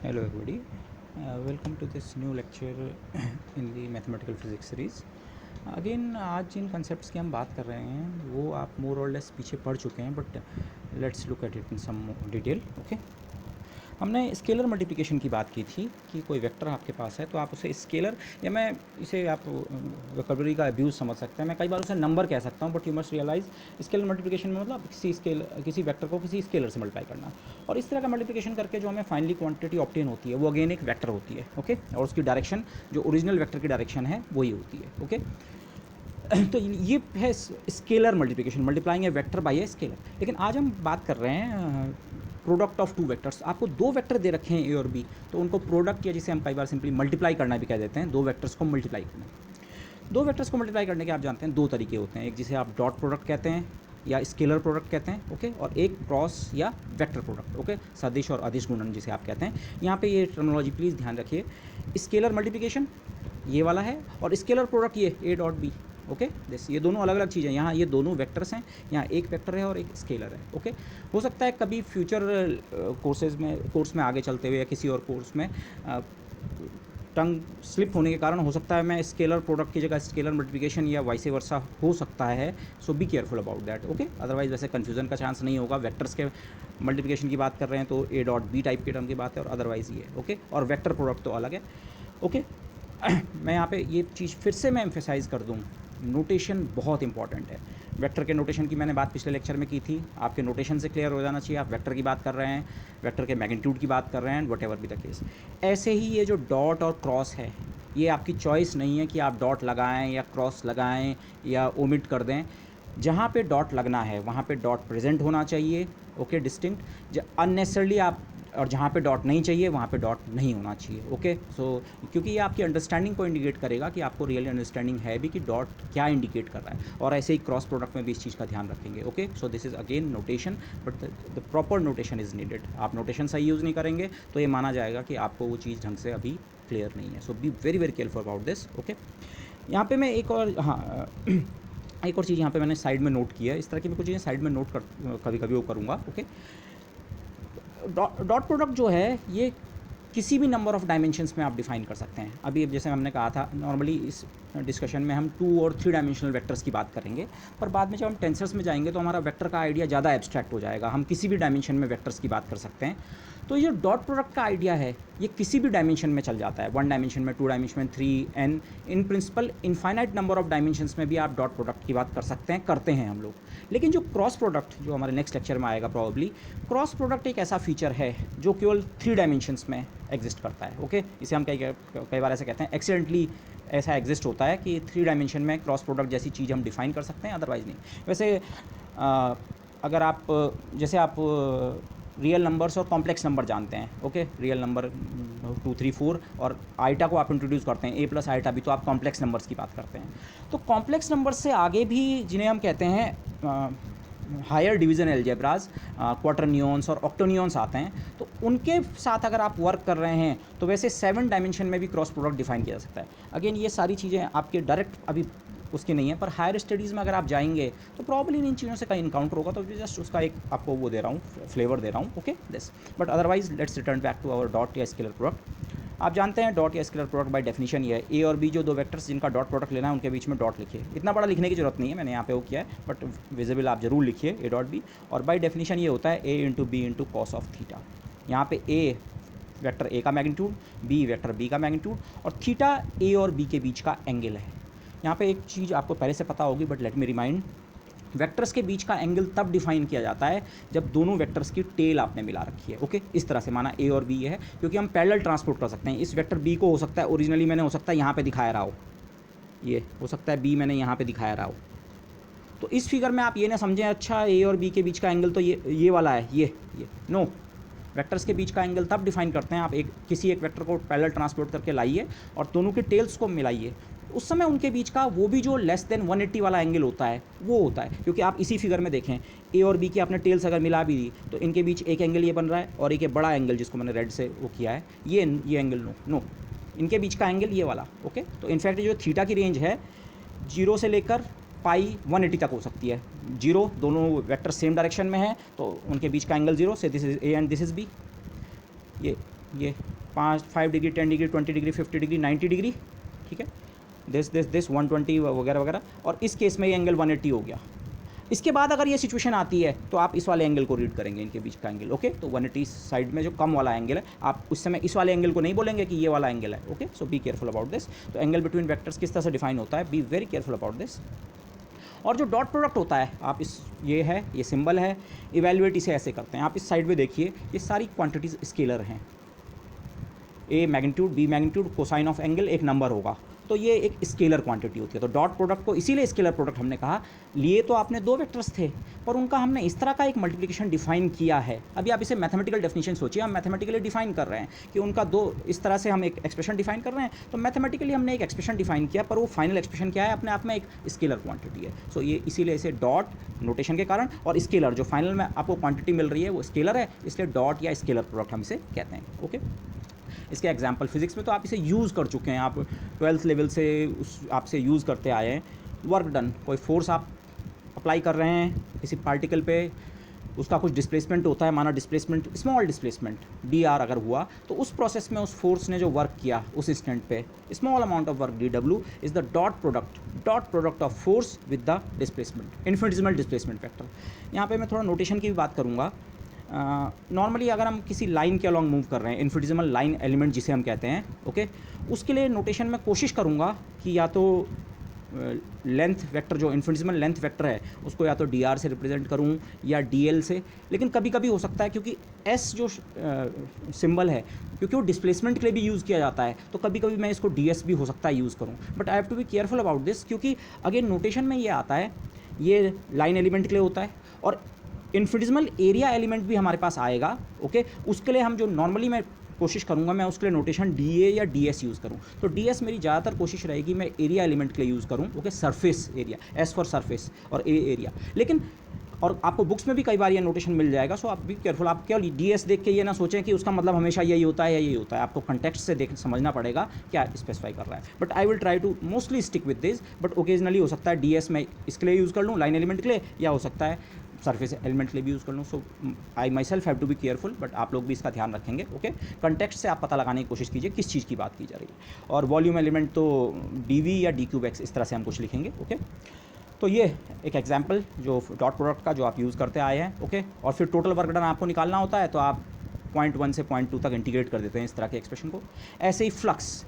Hello everybody, welcome to this new lecture in the mathematical physics series. Again आज जिन concepts की हम बात कर रहे हैं वो आप मोर और लेस पीछे पढ़ चुके हैं, but let's look at it in some detail. Okay, हमने स्केलर मल्टीप्लिकेशन की बात की थी कि कोई वेक्टर आपके पास है तो आप उसे स्केलर, या मैं इसे आप वोकैबुलरी का अब्यूज़ समझ सकते हैं, मैं कई बार उसे नंबर कह सकता हूँ, but you must realise scalar multiplication में मतलब किसी वेक्टर को किसी स्केलर से मल्टीप्लाई करना. और इस तरह का मल्टीप्लिकेशन करके जो हमें फाइनली क्वांटिटी ऑब्टेन होती है वो अगेन एक वेक्टर होती है. ओके, और उसकी डायरेक्शन जो ओरिजिनल वेक्टर की डायरेक्शन है वही होती है. ओके, तो ये है scalar multiplication, multiplying A vector by a scalar. लेकिन आज हम बात कर रहे हैं प्रोडक्ट ऑफ टू वेक्टर्स. आपको दो वेक्टर दे रखे हैं ए और बी, तो उनको प्रोडक्ट, या जिसे हम कई बार सिंपली मल्टीप्लाई करना भी कह देते हैं, दो वेक्टर्स को मल्टीप्लाई करना. दो वेक्टर्स को मल्टीप्लाई करने के आप जानते हैं दो तरीके होते हैं, एक जिसे आप डॉट प्रोडक्ट कहते हैं या स्केलर प्रोडक्ट कहते हैं. ओके, और एक क्रॉस या वेक्टर प्रोडक्ट. ओके, सदिश और अदिश गुणन जिसे आप कहते हैं. यहाँ पे ये टर्मिनोलॉजी प्लीज़ ध्यान रखिए. स्केलर मल्टीप्लिकेशन ये वाला है और स्केलर प्रोडक्ट ये ए डॉट बी. ओके, जैसे ये दोनों अलग अलग चीज़ें, यहाँ ये दोनों वेक्टर्स हैं, यहाँ एक वेक्टर है और एक स्केलर है. ओके, हो सकता है कभी फ्यूचर कोर्स में आगे चलते हुए या किसी और कोर्स में टंग स्लिप होने के कारण हो सकता है मैं स्केलर प्रोडक्ट की जगह स्केलर मल्टीप्लिकेशन या वाइस वर्सा हो सकता है. So be careful about that. Okay, otherwise वैसे कन्फ्यूजन का चांस नहीं होगा. वेक्टर्स के मल्टीप्लिकेशन की बात कर रहे हैं तो ए डॉट बी टाइप के टर्म की बात है, और अदरवाइज ये. ओके, और वेक्टर प्रोडक्ट तो अलग है. ओके, मैं यहाँ पे ये चीज़ फिर से मैं एम्फेसाइज़ कर दूँ, नोटेशन बहुत इंपॉर्टेंट है. वेक्टर के नोटेशन की मैंने बात पिछले लेक्चर में की थी. आपके नोटेशन से क्लियर हो जाना चाहिए आप वेक्टर की बात कर रहे हैं, वेक्टर के मैग्नीट्यूड की बात कर रहे हैं, what ever be the case. ऐसे ही ये जो डॉट और क्रॉस है, ये आपकी चॉइस नहीं है कि आप डॉट लगाएं या क्रॉस लगाएं या ओमिट कर दें. जहाँ पे डॉट लगना है वहाँ पे डॉट प्रेजेंट होना चाहिए. Okay, distinct. अननेसेसरली आप, और जहाँ पे डॉट नहीं चाहिए वहाँ पे डॉट नहीं होना चाहिए. ओके, सो क्योंकि ये आपकी अंडरस्टैंडिंग को इंडिकेट करेगा कि आपको रियली अंडरस्टैंडिंग है भी कि डॉट क्या इंडिकेट कर रहा है. और ऐसे ही क्रॉस प्रोडक्ट में भी इस चीज़ का ध्यान रखेंगे. Okay, so this is again notation, but the proper notation is needed. आप नोटेशन सही यूज़ नहीं करेंगे तो ये माना जाएगा कि आपको वो चीज़ ढंग से अभी क्लियर नहीं है. So be very very careful about this. Okay, यहाँ पे मैं एक और, हाँ, एक और चीज़ यहाँ पे मैंने साइड में नोट किया है. इस तरह की मैं कुछ चीज़ें साइड में नोट कर कभी कभी वो करूँगा. ओके, डॉट प्रोडक्ट जो है ये किसी भी नंबर ऑफ़ डायमेंशंस में आप डिफाइन कर सकते हैं. अभी जैसे हमने कहा था, नॉर्मली इस डिस्कशन में हम 2 और 3 डायमेंशनल वेक्टर्स की बात करेंगे, पर बाद में जब हम टेंसर्स में जाएंगे तो हमारा वेक्टर का आइडिया ज़्यादा एब्स्ट्रैक्ट हो जाएगा. हम किसी भी डायमेंशन में वेक्टर्स की बात कर सकते हैं. तो ये डॉट प्रोडक्ट का आइडिया है, ये किसी भी डायमेंशन में चल जाता है. 1 डायमेंशन में, 2 डायमेंशन में, 3 in principle infinite number of dimensions में भी आप डॉट प्रोडक्ट की बात कर सकते हैं, करते हैं हम लोग. लेकिन जो क्रॉस प्रोडक्ट, जो हमारे नेक्स्ट लेक्चर में आएगा प्रॉब्ली, क्रॉस प्रोडक्ट एक ऐसा फीचर है जो केवल 3 डायमेंशंस में एग्जिस्ट करता है. ओके, इसे हम कई बार ऐसे कहते हैं, एक्सीडेंटली ऐसा एग्जिस्ट होता है कि 3 डायमेंशन में क्रॉस प्रोडक्ट जैसी चीज़ हम डिफाइन कर सकते हैं, अदरवाइज़ नहीं. वैसे अगर आप, जैसे आप रियल नंबर्स और कॉम्प्लेक्स नंबर जानते हैं. ओके, रियल नंबर 2 3 4 और आइटा को आप इंट्रोड्यूस करते हैं, ए प्लस आइटा भी, तो आप कॉम्प्लेक्स नंबर्स की बात करते हैं. तो कॉम्प्लेक्स नंबर से आगे भी जिन्हें हम कहते हैं हायर डिवीज़न एल्जेब्राज, क्वाटरनियंस और ऑक्टोनियंस आते हैं, तो उनके साथ अगर आप वर्क कर रहे हैं तो वैसे 7 डायमेंशन में भी क्रॉस प्रोडक्ट डिफाइन किया जा सकता है. अगेन ये सारी चीज़ें आपके डायरेक्ट अभी उसकी नहीं है, पर हायर स्टडीज़ में अगर आप जाएंगे तो प्रॉब्ली इन चीज़ों से कहीं इनकाउंटर होगा. तो जस्ट उसका एक आपको वो दे रहा हूँ, फ्लेवर दे रहा हूँ. Okay, this, but otherwise let's return back to our dot या स्केलर प्रोडक्ट. आप जानते हैं डॉट या स्केलर प्रोडक्ट बाय डेफिनेशन ये है, ए और बी जो दो वेक्टर्स जिनका डॉट प्रोडक्ट लेना है उनके बीच में डॉट लिखिए. इतना बड़ा लिखने की जरूरत नहीं है, मैंने यहाँ पे वो किया है, बट विजिबल आप जरूर लिखिए ए डॉट बी. और बाय डेफिनेशन ये होता है A into B into cos of theta. यहाँ पे ए वेक्टर ए का मैग्नीट्यूड, बी वेक्टर बी का मैग्नीट्यूड, और थीटा ए और बी के बीच का एंगल है. यहाँ पे एक चीज़ आपको पहले से पता होगी, but let me remind, vectors के बीच का एंगल तब डिफाइन किया जाता है जब दोनों वेक्टर्स की टेल आपने मिला रखी है. ओके, इस तरह से माना ए और बी है, क्योंकि हम पैरेलल ट्रांसपोर्ट कर सकते हैं. इस वेक्टर बी को हो सकता है ओरिजिनली मैंने, हो सकता है यहाँ पे दिखाया रहा हो, ये हो सकता है बी मैंने यहाँ पे दिखाया रहा हो. तो इस फिगर में आप ये ना समझें अच्छा ए और बी के बीच का एंगल तो ये वाला है, ये नो. वेक्टर्स के बीच का एंगल तब डिफाइन करते हैं आप किसी एक वेक्टर को पैरेलल ट्रांसपोर्ट करके लाइए और दोनों के टेल्स को मिलाइए, उस समय उनके बीच का वो भी जो लेस देन 180 वाला एंगल होता है वो होता है. क्योंकि आप इसी फिगर में देखें, ए और बी की आपने टेल्स अगर मिला भी दी तो इनके बीच एक एंगल ये बन रहा है, और एक ये बड़ा एंगल जिसको मैंने रेड से वो किया है, ये एंगल नो, इनके बीच का एंगल ये वाला. ओके, तो इनफैक्ट जो थीटा की रेंज है 0 से लेकर पाई 180 तक हो सकती है. 0, दोनों वेक्टर सेम डायरेक्शन में है तो उनके बीच का एंगल 0 से, this is A and this is B. ये ये 5 degree, 10 degree, 20 degree, 50 degree, 90 degree, ठीक है, दिस 120 वगैरह वगैरह, और इस केस में ये एंगल 180 हो गया। इसके बाद अगर ये सिचुएशन आती है तो आप इस वाले एंगल को रीड करेंगे, इनके बीच का एंगल, ओके। तो 180 साइड में जो कम वाला एंगल है, आप उस समय इस वाले एंगल को नहीं बोलेंगे कि ये वाला एंगल है, okay. So be careful about this. तो एंगल बिटवीन वेक्टर्स किस तरह से डिफाइन होता है, be very careful about this. और जो डॉट प्रोडक्ट होता है, आप इस ये है, ये सिंबल है, इवेल्युएट इसे ऐसे करते हैं। आप इस साइड में देखिए, ये सारी क्वांटिटीज़ स्केलर हैं। A magnitude, B magnitude, cosine of angle एक नंबर होगा, तो ये एक स्केलर क्वांटिटी होती है। तो डॉट प्रोडक्ट को इसीलिए स्केलर प्रोडक्ट हमने कहा। लिए तो आपने दो वेक्टर्स थे, पर उनका हमने इस तरह का एक मल्टीप्लिकेशन डिफाइन किया है। अभी आप इसे मैथमेटिकल डेफिनेशन सोचिए, हम मैथमेटिकली डिफाइन कर रहे हैं कि उनका दो, इस तरह से हम एक एक्सप्रेशन डिफाइन कर रहे हैं। तो मैथमेटिकली हमने एक एक्सप्रेशन डिफाइन किया, पर वो फाइनल एक्सप्रेशन क्या है, अपने आप में एक स्केलर क्वांटिटी है। सो ये इसीलिए इसे डॉट नोटेशन के कारण, और स्केलर जो फाइनल में आपको क्वांटिटी मिल रही है वो स्केलर है, इसलिए डॉट या स्केलर प्रोडक्ट हम इसे कहते हैं, ओके। इसके एग्जाम्पल फिजिक्स में तो आप इसे यूज़ कर चुके हैं, आप 12th लेवल से आपसे यूज़ करते आए हैं। वर्क डन, कोई फोर्स आप अप्लाई कर रहे हैं किसी पार्टिकल पे, उसका कुछ डिस्प्लेसमेंट होता है, माना डिस्प्लेसमेंट, स्मॉल डिस्प्लेसमेंट dr अगर हुआ, तो उस प्रोसेस में उस फोर्स ने जो वर्क किया उस इंस्टेंट पे, small amount of work dw is the dot product of force with the displacement, infinitesimal displacement factor. यहाँ पे मैं थोड़ा नोटेशन की भी बात करूँगा। नॉर्मली अगर हम किसी लाइन के अलॉन्ग मूव कर रहे हैं, इन्फिनिटेसिमल लाइन एलिमेंट जिसे हम कहते हैं, ओके, उसके लिए नोटेशन में कोशिश करूँगा कि या तो लेंथ वेक्टर, जो इन्फिनिटेसिमल लेंथ वेक्टर है, उसको या तो dr से रिप्रेजेंट करूँ या dl से। लेकिन कभी कभी हो सकता है, क्योंकि s जो सिंबल है, क्योंकि वो डिस्प्लेसमेंट के लिए भी यूज़ किया जाता है, तो कभी कभी मैं इसको ds भी हो सकता है यूज़ करूँ। But I have to be careful about this, क्योंकि अगेन नोटेशन में ये आता है, ये लाइन एलिमेंट के लिए होता है, और इन्फिनिटेसिमल एरिया एलिमेंट भी हमारे पास आएगा, ओके। उसके लिए हम जो नॉर्मली मैं कोशिश करूंगा, मैं उसके लिए नोटेशन dA या ds यूज़ करूं। तो ds मेरी ज़्यादातर कोशिश रहेगी मैं एरिया एलिमेंट के लिए यूज़ करूं, okay, surface area, S for surface और A एरिया। लेकिन और आपको बुक्स में भी कई बार ये नोटेशन मिल जाएगा, सो आप भी केयरफुल, आप केवल ds देख के ये ना सोचें कि उसका मतलब हमेशा यही होता है या यही होता है। आपको कंटेक्स्ट से देख समझना पड़ेगा क्या स्पेसिफाई कर रहा है। But I will try to mostly stick with this, but occasionally हो सकता है ds मैं इसके लिए यूज़ कर लूँ, लाइन एलिमेंट के लिए, या हो सकता है सरफेस एलिमेंट के लिए भी यूज़ कर लूँ। So I myself have to be careful, but आप लोग भी इसका ध्यान रखेंगे, ओके। कंटेक्स्ट से आप पता लगाने की कोशिश कीजिए किस चीज़ की बात की जा रही है। और वॉल्यूम एलिमेंट तो dv या d3x इस तरह से हम कुछ लिखेंगे, ओके। तो ये एक एग्जाम्पल जो डॉट प्रोडक्ट का जो आप यूज़ करते आए हैं, ओके। और फिर टोटल वर्क डन आपको निकालना होता है, तो आप 0.1 से 0.2 तक इंटीग्रेट कर देते हैं इस तरह के एक्सप्रेशन को। ऐसे ही फ्लक्स,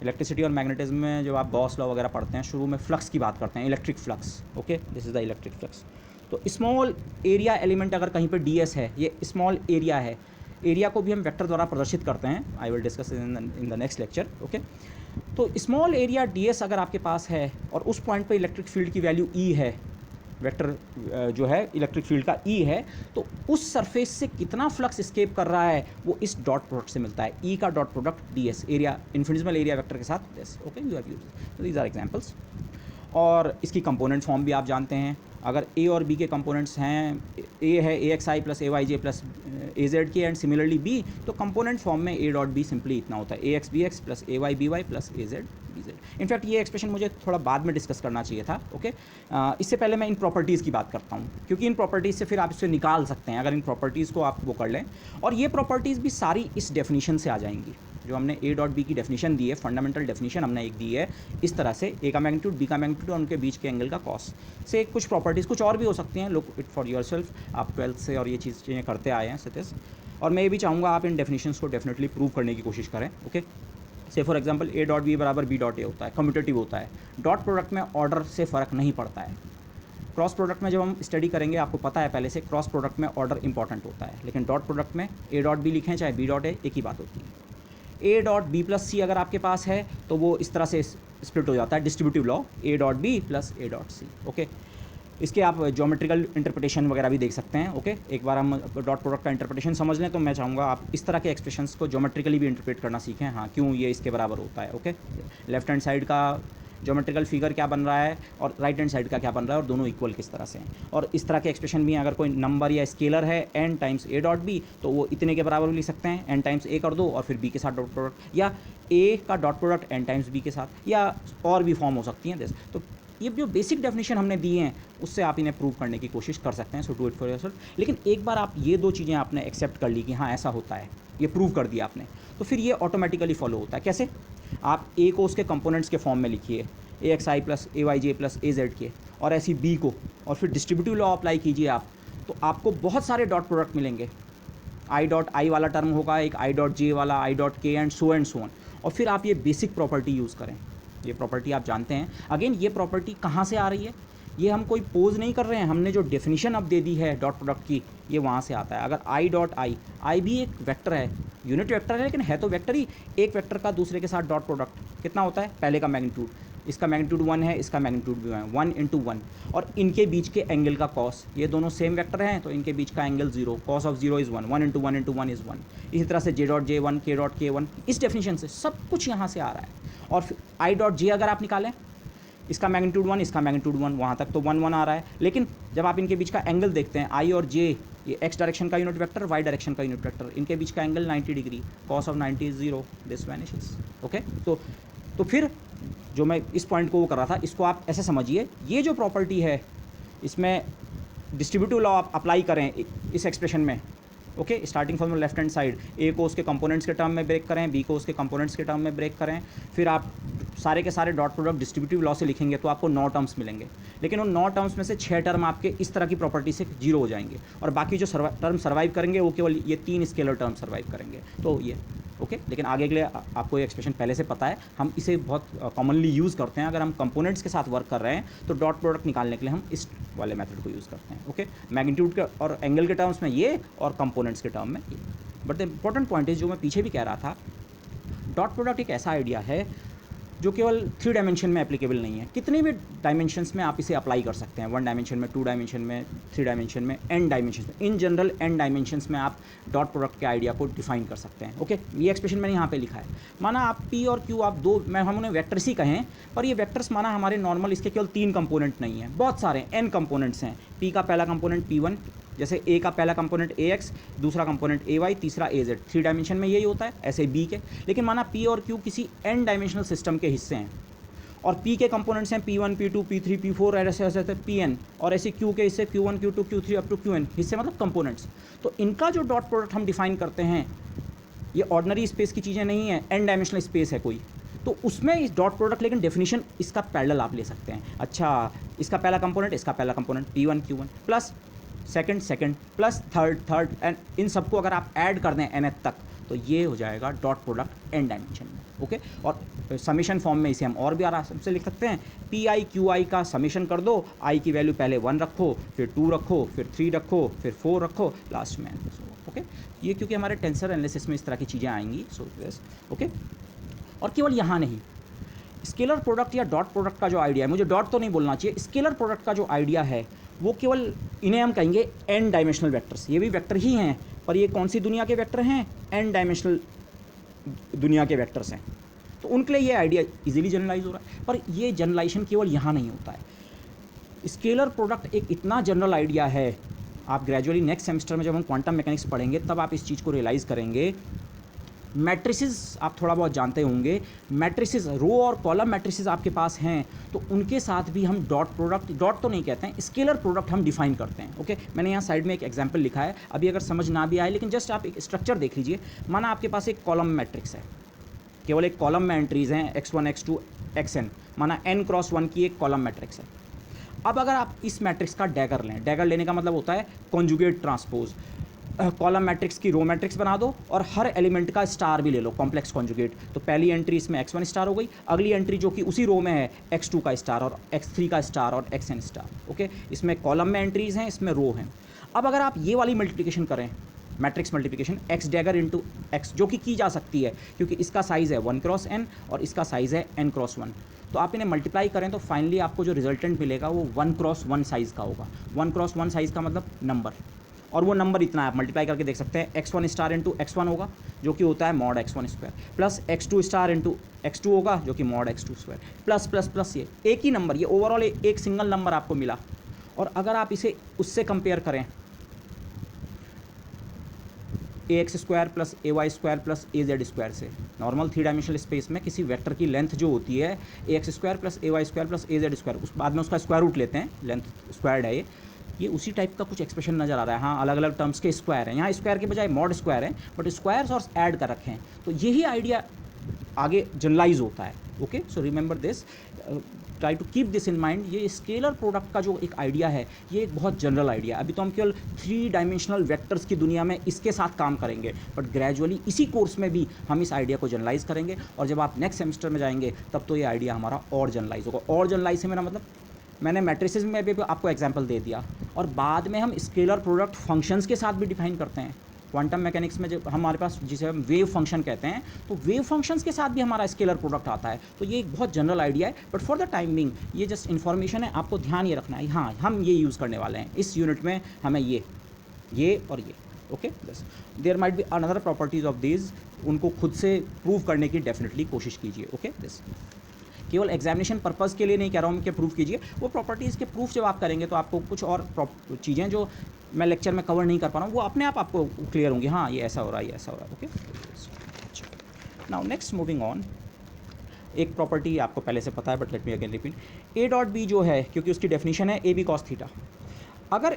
इलेक्ट्रिसिटी और मैग्नेटिज्म में जब आप गॉस लॉ वगैरह पढ़ते हैं, शुरू में फ्लक्स की बात करते हैं, electric flux, okay, this is the electric flux. तो स्मॉल एरिया एलिमेंट अगर कहीं पे ds है, ये स्मॉल एरिया है, एरिया को भी हम वेक्टर द्वारा प्रदर्शित करते हैं, I will discuss in the next lecture, okay. तो स्मॉल एरिया ds अगर आपके पास है और उस पॉइंट पे इलेक्ट्रिक फील्ड की वैल्यू E है, वेक्टर जो है इलेक्ट्रिक फील्ड का E है, तो उस सरफेस से कितना फ्लक्स एस्केप कर रहा है वो इस डॉट प्रोडक्ट से मिलता है, E का dot product ds, area infinitesimal area vector के साथ this, okay. You have used these are examples. और इसकी कंपोनेंट फॉर्म भी आप जानते हैं। अगर a और b के कंपोनेंट्स हैं, a है axi plus ayj plus az के, एंड सिमिलरली b, तो कंपोनेंट फॉर्म में a डॉट b सिंपली इतना होता है, ax bx plus ay by plus az bz। In fact ये एक्सप्रेशन मुझे थोड़ा बाद में डिस्कस करना चाहिए था, ओके। इससे पहले मैं इन प्रॉपर्टीज़ की बात करता हूँ, क्योंकि इन प्रॉपर्टीज़ से फिर आप इसे निकाल सकते हैं, अगर इन प्रॉपर्टीज़ को आप वो कर लें। और ये प्रॉपर्टीज़ भी सारी इस डेफिनीशन से आ जाएंगी, जो हमने a डॉट b की डेफिनेशन दी है, फंडामेंटल डेफिनेशन हमने एक दी है इस तरह से, a का मैग्नीट्यूड, b का मैग्नीट्यूड और उनके बीच के एंगल का कॉस से। कुछ प्रॉपर्टीज़ कुछ और भी हो सकती हैं, लुक इट फॉर योरसेल्फ, आप 12th से और ये चीज़ें करते आए हैं सतीश। और मैं ये भी चाहूँगा आप इन डेफिनेशंस को डेफिनेटली प्रूव करने की कोशिश करें, ओके। से for example a dot b बराबर b डॉट a होता है, कम्यूटेटिव होता है। डॉट प्रोडक्ट में ऑर्डर से फ़र्क नहीं पड़ता है। क्रॉस प्रोडक्ट में जब हम स्टडी करेंगे, आपको पता है पहले से, क्रॉस प्रोडक्ट में ऑर्डर इंपॉर्टेंट होता है, लेकिन डॉट प्रोडक्ट में a डॉट b लिखें चाहे b डॉट a, एक ही बात होती है। a dot b plus c अगर आपके पास है तो वो इस तरह से स्प्लिट हो जाता है, distributive law, a dot b plus a dot c, okay. इसके आप ज्योमेट्रिकल इंटरप्रिटेशन वगैरह भी देख सकते हैं, ओके। एक बार हम डॉट प्रोडक्ट का इंटरप्रिटेशन समझ लें तो मैं चाहूँगा आप इस तरह के एक्सप्रेशंस को ज्योमेट्रिकली भी इंटरप्रेट करना सीखें, हाँ, क्यों ये इसके बराबर होता है, ओके। लेफ्ट हैंड साइड का ज्योमेट्रिकल फिगर क्या बन रहा है और राइट हैंड साइड का क्या बन रहा है, और दोनों इक्वल किस तरह से हैं। और इस तरह के एक्सप्रेशन भी, अगर कोई नंबर या स्केलर है n times a dot b, तो वो इतने के बराबर भी लिख सकते हैं, n टाइम्स a कर दो और फिर b के साथ डॉट प्रोडक्ट, या a का dot product n times b के साथ, या और भी फॉर्म हो सकती हैं। तो ये जो बेसिक डेफिनेशन हमने दी हैं उससे आप इन्हें प्रूव करने की कोशिश कर सकते हैं, so do it for yourself. लेकिन एक बार आप ये दो चीज़ें आपने एक्सेप्ट कर ली कि हाँ ऐसा होता है, ये प्रूव कर दिया आपने, तो फिर ये ऑटोमेटिकली फॉलो होता है। कैसे? आप ए को उसके कंपोनेंट्स के फॉर्म में लिखिए, ए एक्स आई प्लस ए वाई जे प्लस ए जेड के, और ऐसी बी को, और फिर डिस्ट्रीब्यूटिव लॉ अप्लाई कीजिए आप, तो आपको बहुत सारे डॉट प्रोडक्ट मिलेंगे। आई डॉट आई वाला टर्म होगा, एक आई डॉट जे वाला, आई डॉट के एंड सो ऑन। और फिर आप ये बेसिक प्रॉपर्टी यूज़ करें, ये प्रॉपर्टी आप जानते हैं। अगेन ये प्रॉपर्टी कहाँ से आ रही है? ये हम कोई पोज नहीं कर रहे हैं, हमने जो डेफिनेशन अब दे दी है डॉट प्रोडक्ट की, ये वहाँ से आता है। अगर आई डॉट आई भी एक वेक्टर है, यूनिट वेक्टर है, लेकिन है तो वेक्टर ही। एक वेक्टर का दूसरे के साथ डॉट प्रोडक्ट कितना होता है? पहले का मैग्नीट्यूड, इसका मैग्नीट्यूड 1 है, इसका मैग्नीट्यूड भी 1 इंटू 1, और इनके बीच के एंगल का कॉस, ये दोनों सेम वेक्टर हैं तो इनके बीच का angle 0, cos of 0 is 1, 1 into 1 into 1 is 1। इसी तरह से जे डॉट जे 1, के डॉट के 1, इस डेफिनेशन से सब कुछ यहाँ से आ रहा है। और फिर आई डॉट जे अगर आप निकालें, इसका मैग्नीट्यूड 1, इसका मैग्नीट्यूड 1, वहाँ तक तो 1 1 आ रहा है, लेकिन जब आप इनके बीच का एंगल देखते हैं, आई और जे, ये एक्स डायरेक्शन का यूनिट वेक्टर, वाई डायरेक्शन का यूनिट वेक्टर, इनके बीच का angle 90 degree, cos of 90 is 0, this vanishes. Okay, तो फिर जो मैं इस पॉइंट को वो कर रहा था, इसको आप ऐसे समझिए, ये जो प्रॉपर्टी है इसमें डिस्ट्रीब्यूटिव लॉ आप अप्लाई करें इस एक्सप्रेशन में। Okay, starting from left hand side, A को उसके कंपोनेंट्स के टर्म में ब्रेक करें, बी को उसके कंपोनेंट्स के टर्म में ब्रेक करें, फिर आप सारे के सारे डॉट प्रोडक्ट डिस्ट्रीब्यूटिव लॉ से लिखेंगे तो आपको 9 टर्म्स मिलेंगे। लेकिन उन 9 टर्म्स में से 6 टर्म आपके इस तरह की प्रॉपर्टी से 0 हो जाएंगे, और बाकी जो टर्म सर्वाइव करेंगे वो केवल ये 3 स्केलर टर्म सर्वाइव करेंगे। तो ये ओके, लेकिन आगे के लिए आपको ये एक्सप्रेशन पहले से पता है, हम इसे बहुत कॉमनली यूज़ करते हैं। अगर हम कंपोनेंट्स के साथ वर्क कर रहे हैं तो डॉट प्रोडक्ट निकालने के लिए हम इस वाले मेथड को यूज़ करते हैं। ओके, मैग्नीट्यूड के और एंगल के टर्म्स में ये, और कंपोनेंट्स के टर्म में ये। But the important point is, जो मैं पीछे भी कह रहा था, डॉट प्रोडक्ट एक ऐसा आइडिया है जो केवल 3 डायमेंशन में एप्लीकेबल नहीं है, कितने भी डायमेंशंस में आप इसे अप्लाई कर सकते हैं। 1 डायमेंशन में, 2 डायमेंशन में, 3 डायमेंशन में, n डायमेंशन में। इन जनरल n डायमेंशंस में आप डॉट प्रोडक्ट के आइडिया को डिफाइन कर सकते हैं। ओके, ये एक्सप्रेशन मैंने यहाँ पे लिखा है। माना आप p और q, आप दो, मैं हम उन्हें वेक्टर्स ही कहें, पर ये वेक्टर्स माना हमारे नॉर्मल, इसके केवल 3 कंपोनेंट नहीं है, बहुत सारे n कंपोनेंट्स हैं। p का पहला कंपोनेंट p1, जैसे a का पहला कंपोनेंट ax, दूसरा कंपोनेंट ay, तीसरा az। 3 डायमेंशन में यही होता है, ऐसे b के। लेकिन माना p और q किसी n डायमेंशनल सिस्टम के हिस्से हैं, और p के कंपोनेंट्स हैं p1, p2, p3, p4, ऐसे ऐसे pn, और ऐसे q के हिस्से q1, q2, q3 up to qn, हिस्से मतलब कंपोनेंट्स। तो इनका जो डॉट प्रोडक्ट हम डिफाइन करते हैं, ये ऑर्डिनरी स्पेस की चीज़ें नहीं है, n डायमेंशनल स्पेस है कोई, तो उसमें इस डॉट प्रोडक्ट, लेकिन डेफिनेशन इसका पैरेलल आप ले सकते हैं। अच्छा, इसका पहला कंपोनेंट, इसका पहला component p1 q1 plus second plus third, and in सबको अगर आप ऐड कर दें nth तक, तो ये हो जाएगा डॉट प्रोडक्ट n डायमेंशन में। ओके, और समीशन फॉर्म में इसे हम और भी आराम से लिख सकते हैं। पी आई क्यू आई का समीशन कर दो, आई की वैल्यू पहले 1 रखो, फिर 2 रखो, फिर 3 रखो, फिर 4 रखो, लास्ट में। ओके, ये क्योंकि हमारे टेंसर एनालिसिस में इस तरह की चीज़ें आएंगी। सो ओके, और केवल यहाँ नहीं, स्केलर प्रोडक्ट या डॉट प्रोडक्ट का जो आइडिया है, मुझे डॉट तो नहीं बोलना चाहिए, स्केलर प्रोडक्ट का जो आइडिया है वो केवल, इन्हें हम कहेंगे n डायमेंशनल वेक्टर्स। ये भी वेक्टर ही हैं, पर ये कौन सी दुनिया के वेक्टर हैं? n डायमेंशनल दुनिया के वेक्टर्स हैं। तो उनके लिए ये आइडिया इजीली जनरलाइज हो रहा है, पर ये जनरलाइजेशन केवल यहाँ नहीं होता है। स्केलर प्रोडक्ट एक इतना जनरल आइडिया है, आप ग्रेजुअली नेक्स्ट सेमेस्टर में जब हम क्वांटम मैकेनिक्स पढ़ेंगे तब आप इस चीज़ को रियलाइज़ करेंगे। मैट्रिसेस आप थोड़ा बहुत जानते होंगे, मैट्रिसेस, रो और कॉलम मैट्रिसेस आपके पास हैं, तो उनके साथ भी हम डॉट प्रोडक्ट, डॉट तो नहीं कहते हैं, स्केलर प्रोडक्ट हम डिफाइन करते हैं। ओके, मैंने यहाँ साइड में एक एग्जांपल लिखा है, अभी अगर समझ ना भी आए, लेकिन जस्ट आप एक स्ट्रक्चर देख लीजिए। माना आपके पास एक कॉलम मैट्रिक्स है, केवल एक कॉलम में एंट्रीज हैं x1, x2, xn, माना n क्रॉस 1 की एक कॉलम मैट्रिक्स है। अब अगर आप इस मैट्रिक्स का डैगर लें, डैगर लेने का मतलब होता है कॉन्जुगेट ट्रांसपोज, कॉलम मैट्रिक्स की रो मैट्रिक्स बना दो और हर एलिमेंट का स्टार भी ले लो, कॉम्प्लेक्स कॉन्जुगेट। तो पहली एंट्री इसमें x1 स्टार हो गई, अगली एंट्री जो कि उसी रो में है x2 का स्टार और x3 का स्टार और xn स्टार। ओके, इसमें कॉलम में एंट्रीज हैं, इसमें रो हैं। अब अगर आप ये वाली मल्टीप्लिकेशन करें, matrix multiplication, x dagger into x, जो कि की जा सकती है क्योंकि इसका साइज़ है 1 क्रॉस n और इसका साइज़ है n क्रॉस 1, तो आप इन्हें मल्टीप्लाई करें तो फाइनली आपको जो रिजल्टेंट मिलेगा वो 1 क्रॉस 1 साइज़ का होगा। 1 क्रॉस 1 साइज़ का मतलब नंबर, और वो नंबर इतना है, आप मल्टीप्लाई करके देख सकते हैं। x1 स्टार इंटू x1 होगा जो कि होता है mod x1 square, plus x2 star into x2 होगा जो कि mod x2 square, plus plus plus, ये एक ही नंबर, ये ओवरऑल एक सिंगल नंबर आपको मिला। और अगर आप इसे उससे कंपेयर करें, ax square plus ay square plus az square से, नॉर्मल 3 डायमेंशनल स्पेस में किसी वेक्टर की लेंथ जो होती है ax square plus ay square plus az square, उस बाद में उसका स्क्वायर रूट लेते हैं, लेंथ स्क्वायर्ड है ये, ये उसी टाइप का कुछ एक्सप्रेशन नज़र आ रहा है। हाँ, अलग अलग टर्म्स के स्क्वायर हैं, यहाँ स्क्वायर के बजाय मॉड स्क्वायर है, बट स्क्वायर्स और ऐड कर रखे हैं, तो यही आइडिया आगे जनरलाइज होता है। Okay, so remember this, try to keep this in mind. ये स्केलर प्रोडक्ट का जो एक आइडिया है, ये एक बहुत जनरल आइडिया है। अभी तो हम केवल 3 डायमेंशनल वेक्टर्स की दुनिया में इसके साथ काम करेंगे, बट ग्रेजुअली इसी कोर्स में भी हम इस आइडिया को जनरलाइज करेंगे, और जब आप नेक्स्ट सेमेस्टर में जाएंगे तब तो ये आइडिया हमारा और जनरलाइज होगा। और जनरलाइज से मेरा मतलब, मैंने मैट्रिसेस में भी आपको एग्जाम्पल दे दिया, और बाद में हम स्केलर प्रोडक्ट फंक्शंस के साथ भी डिफाइन करते हैं। क्वांटम मैकेनिक्स में जब हमारे पास, जिसे हम वेव फंक्शन कहते हैं, तो वेव फंक्शंस के साथ भी हमारा स्केलर प्रोडक्ट आता है। तो ये एक बहुत जनरल आइडिया है, but for the time being ये जस्ट इन्फॉर्मेशन है, आपको ध्यान ये रखना है। हाँ, हम ये यूज़ करने वाले हैं इस यूनिट में, हमें ये और ये। ओके, बस there might be another properties of these, उनको खुद से प्रूव करने की डेफिनेटली कोशिश कीजिए। ओके, दिस केवल एग्जामिनेशन पर्पज़ के लिए नहीं कह रहा हूँ कि प्रूफ कीजिए, वो प्रॉपर्टीज़ के प्रूफ जब आप करेंगे तो आपको कुछ और चीज़ें जो मैं लेक्चर में कवर नहीं कर पा रहा हूँ वो अपने आप आपको क्लियर होंगी। हाँ, ये ऐसा हो रहा है, ये ऐसा हो रहा है। Okay, now next moving on, एक प्रॉपर्टी आपको पहले से पता है, but let me again repeat. A dot B जो है, क्योंकि उसकी डेफिनेशन है ए बी कॉस थीटा, अगर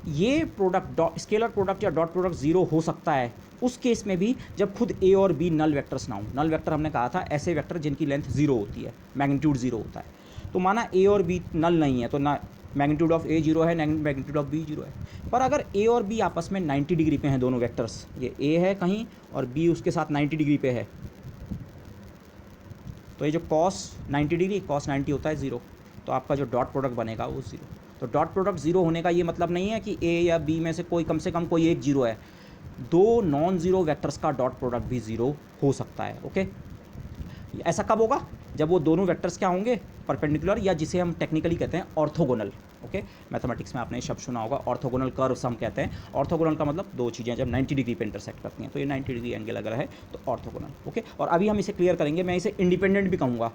ये प्रोडक्ट स्केलर प्रोडक्ट या डॉट प्रोडक्ट ज़ीरो हो सकता है उस केस में भी जब खुद ए और बी नल वेक्टर्स ना हो। नल वेक्टर हमने कहा था ऐसे वेक्टर जिनकी लेंथ ज़ीरो होती है, मैग्नीट्यूड ज़ीरो होता है। तो माना ए और बी नल नहीं है, तो ना मैग्नीट्यूड ऑफ ए जीरो है, मैग्नीट्यूड ऑफ बी जीरो है। पर अगर ए और बी आपस में 90 डिग्री पे हैं दोनों वेक्टर्स, ये ए है कहीं और बी उसके साथ 90 डिग्री पे है, तो ये जो कॉस 90 डिग्री, कॉस 90 होता है ज़ीरो, तो आपका जो डॉट प्रोडक्ट बनेगा वो ज़ीरो। तो डॉट प्रोडक्ट ज़ीरो होने का ये मतलब नहीं है कि ए या बी में से कोई कम से कम कोई एक जीरो है, दो नॉन ज़ीरो वेक्टर्स का डॉट प्रोडक्ट भी ज़ीरो हो सकता है। ओके, ऐसा कब होगा? जब वो दोनों वेक्टर्स क्या होंगे, परपेंडिकुलर, या जिसे हम टेक्निकली कहते हैं ऑर्थोगोनल। ओके, मैथमेटिक्स में आपने शब्द सुना होगा ऑर्थोगोनल कर्व्स हम कहते हैं। ऑर्थोगोनल का मतलब दो चीज़ें जब 90 डिग्री पे इंटरसेक्ट करती हैं, तो ये 90 डिग्री एंगल अगर है तो ऑर्थोगोनल। ओके, और अभी हम इसे क्लियर करेंगे, मैं इसे इंडिपेंडेंट भी कहूँगा।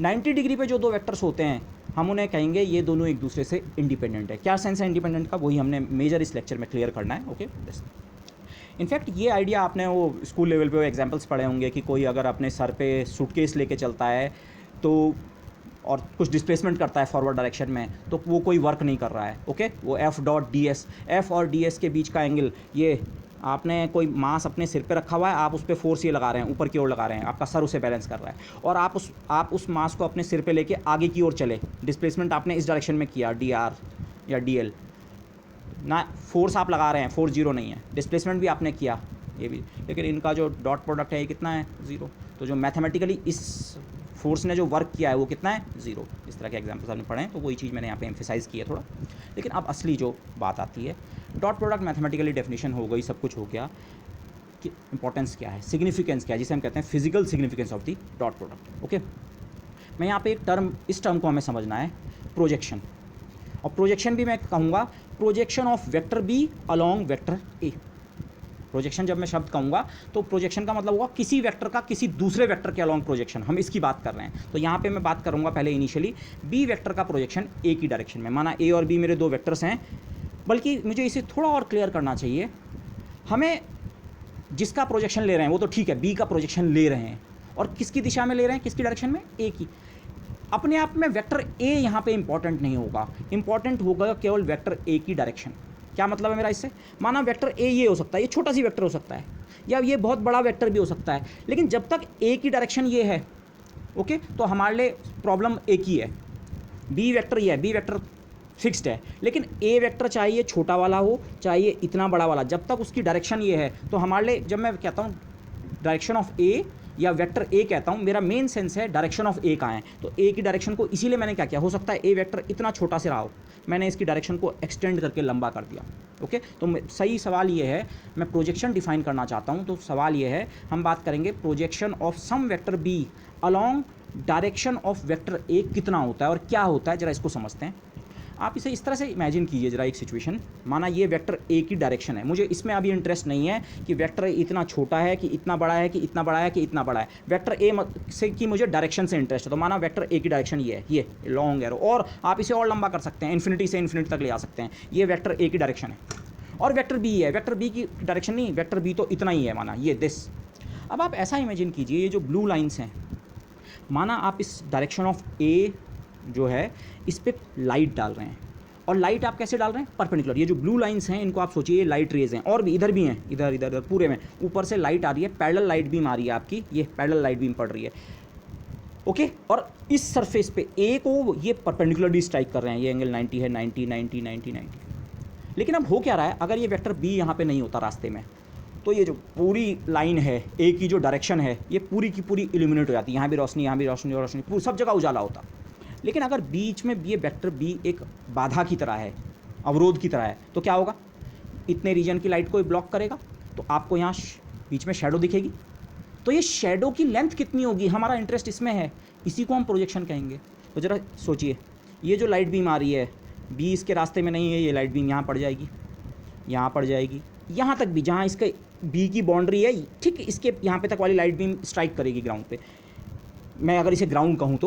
90 डिग्री पे जो दो वेक्टर्स होते हैं हम उन्हें कहेंगे ये दोनों एक दूसरे से इंडिपेंडेंट है। क्या सेंस है इंडिपेंडेंट का, वही हमने मेजर इस लेक्चर में क्लियर करना है। ओके, इनफैक्ट ये आइडिया आपने वो स्कूल लेवल पे वो एग्जांपल्स पढ़े होंगे कि कोई अगर अपने सर पे सूटकेस लेके चलता है तो और कुछ डिस्प्लेसमेंट करता है फॉरवर्ड डायरेक्शन में, तो वो कोई वर्क नहीं कर रहा है। ओके, वो F dot D S, F और डी एस के बीच का एंगल, ये आपने कोई मास अपने सिर पे रखा हुआ है, आप उस पर फोर्स ये लगा रहे हैं, ऊपर की ओर लगा रहे हैं, आपका सर उसे बैलेंस कर रहा है, और आप उस मास को अपने सिर पे लेके आगे की ओर चले, डिस्प्लेसमेंट आपने इस डायरेक्शन में किया, डी आर या डी एल ना, फोर्स आप लगा रहे हैं, फोर्स जीरो नहीं है, डिस्प्लेसमेंट भी आपने किया ये भी, लेकिन इनका जो डॉट प्रोडक्ट है ये कितना है, ज़ीरो। तो जो मैथमेटिकली इस फोर्स ने जो वर्क किया है वो कितना है, ज़ीरो। इस तरह के एग्जाम्पल्स आपने पढ़े हैं, तो वही चीज़ मैंने यहाँ पे एम्फेसाइज़ की है थोड़ा। लेकिन अब असली जो बात आती है, डॉट प्रोडक्ट मैथमेटिकली डेफिनेशन हो गई, सब कुछ हो गया, कि इंपॉर्टेंस क्या है, सिग्निफिकेंस क्या है, जिसे हम कहते हैं physical significance of the dot product. Okay, मैं यहाँ पे एक टर्म, इस टर्म को हमें समझना है, प्रोजेक्शन। और प्रोजेक्शन भी मैं कहूँगा projection of vector B along vector A. Projection जब मैं शब्द कहूँगा तो प्रोजेक्शन का मतलब होगा किसी वेक्टर का किसी दूसरे वेक्टर के अलॉन्ग प्रोजेक्शन, हम इसकी बात कर रहे हैं। तो यहाँ पे मैं बात करूँगा पहले इनिशियली बी वेक्टर का प्रोजेक्शन ए की डायरेक्शन में। माना ए और बी मेरे दो वेक्टर्स हैं, बल्कि मुझे इसे थोड़ा और क्लियर करना चाहिए, हमें जिसका प्रोजेक्शन ले रहे हैं वो तो ठीक है, बी का प्रोजेक्शन ले रहे हैं, और किसकी दिशा में ले रहे हैं, किसकी डायरेक्शन में, ए की। अपने आप में वेक्टर ए यहाँ पे इंपॉर्टेंट नहीं होगा, इंपॉर्टेंट होगा केवल वेक्टर ए की डायरेक्शन। क्या मतलब है मेरा इससे? माना वेक्टर ए ये हो सकता है, ये छोटा सी वेक्टर हो सकता है, या ये बहुत बड़ा वेक्टर भी हो सकता है, लेकिन जब तक ए की डायरेक्शन ये है, ओके, तो हमारे लिए प्रॉब्लम एक ही है, बी वेक्टर ये है, बी वेक्टर फिक्स्ड है, लेकिन ए वेक्टर चाहे ये छोटा वाला हो चाहे ये इतना बड़ा वाला, जब तक उसकी डायरेक्शन ये है, तो हमारे लिए, जब मैं कहता हूँ डायरेक्शन ऑफ ए या वेक्टर ए कहता हूँ, मेरा मेन सेंस है डायरेक्शन ऑफ ए कहाँ है। तो ए की डायरेक्शन को इसीलिए मैंने क्या किया, हो सकता है ए वेक्टर इतना छोटा से रहा हो, मैंने इसकी डायरेक्शन को एक्सटेंड करके लंबा कर दिया। ओके, तो सही सवाल ये है, मैं प्रोजेक्शन डिफाइन करना चाहता हूँ, तो सवाल ये है, हम बात करेंगे projection of some vector B along direction of vector A कितना होता है और क्या होता है, जरा इसको समझते हैं। आप इसे इस तरह से इमेजिन कीजिए जरा एक सिचुएशन, माना ये वेक्टर ए की डायरेक्शन है, मुझे इसमें अभी इंटरेस्ट नहीं है कि वेक्टर इतना छोटा है कि इतना बड़ा है कि इतना बड़ा है कि इतना बड़ा है, वेक्टर ए से की मुझे डायरेक्शन से इंटरेस्ट है। तो माना वेक्टर ए की डायरेक्शन ये है, ये लॉन्ग एरो, और आप इसे और लंबा कर सकते हैं, इन्फिनिटी से इन्फिनिटी तक ले आ सकते हैं, ये वेक्टर ए की डायरेक्शन है, और वेक्टर बी है, वेक्टर बी की डायरेक्शन नहीं, वेक्टर बी तो इतना ही है, माना ये दिस। अब आप ऐसा इमेजिन कीजिए, ये जो ब्लू लाइन्स हैं, माना आप इस डायरेक्शन ऑफ ए जो है इस पर लाइट डाल रहे हैं, और लाइट आप कैसे डाल रहे हैं, परपेंडिकुलर। ये जो ब्लू लाइंस हैं इनको आप सोचिए ये लाइट रेज हैं, और भी इधर भी हैं, इधर इधर इधर पूरे में ऊपर से लाइट आ रही है, पैरेलल लाइट बीम आ रही है आपकी, ये पैरेलल लाइट बीम पड़ रही है, ओके। और इस सरफेस पे ए को ये परपेंडिकुलरली स्ट्राइक कर रहे हैं, ये एंगल 90 है, 90 90 90 90। लेकिन अब हो क्या रहा है, अगर ये वेक्टर बी यहाँ पे नहीं होता रास्ते में, तो ये जो पूरी लाइन है ए की जो डायरेक्शन है ये पूरी की पूरी इल्यूमिनेट हो जाती है, यहाँ भी रोशनी, यहाँ भी रोशनी, रोशनी, पूरी सब जगह उजाला होता। लेकिन अगर बीच में ये वेक्टर बी एक बाधा की तरह है, अवरोध की तरह है, तो क्या होगा, इतने रीजन की लाइट को ब्लॉक करेगा, तो आपको यहाँ बीच में शैडो दिखेगी। तो ये शैडो की लेंथ कितनी होगी, हमारा इंटरेस्ट इसमें है, इसी को हम प्रोजेक्शन कहेंगे। तो ज़रा सोचिए, ये जो लाइट बीम आ रही है बी इसके रास्ते में नहीं है, ये लाइट बीम यहाँ पड़ जाएगी, यहाँ पड़ जाएगी, यहाँ तक भी जहाँ इसके बी की बाउंड्री है ठीक इसके यहाँ पे तक वाली लाइट बीम स्ट्राइक करेगी ग्राउंड पे। मैं अगर इसे ग्राउंड कहूँ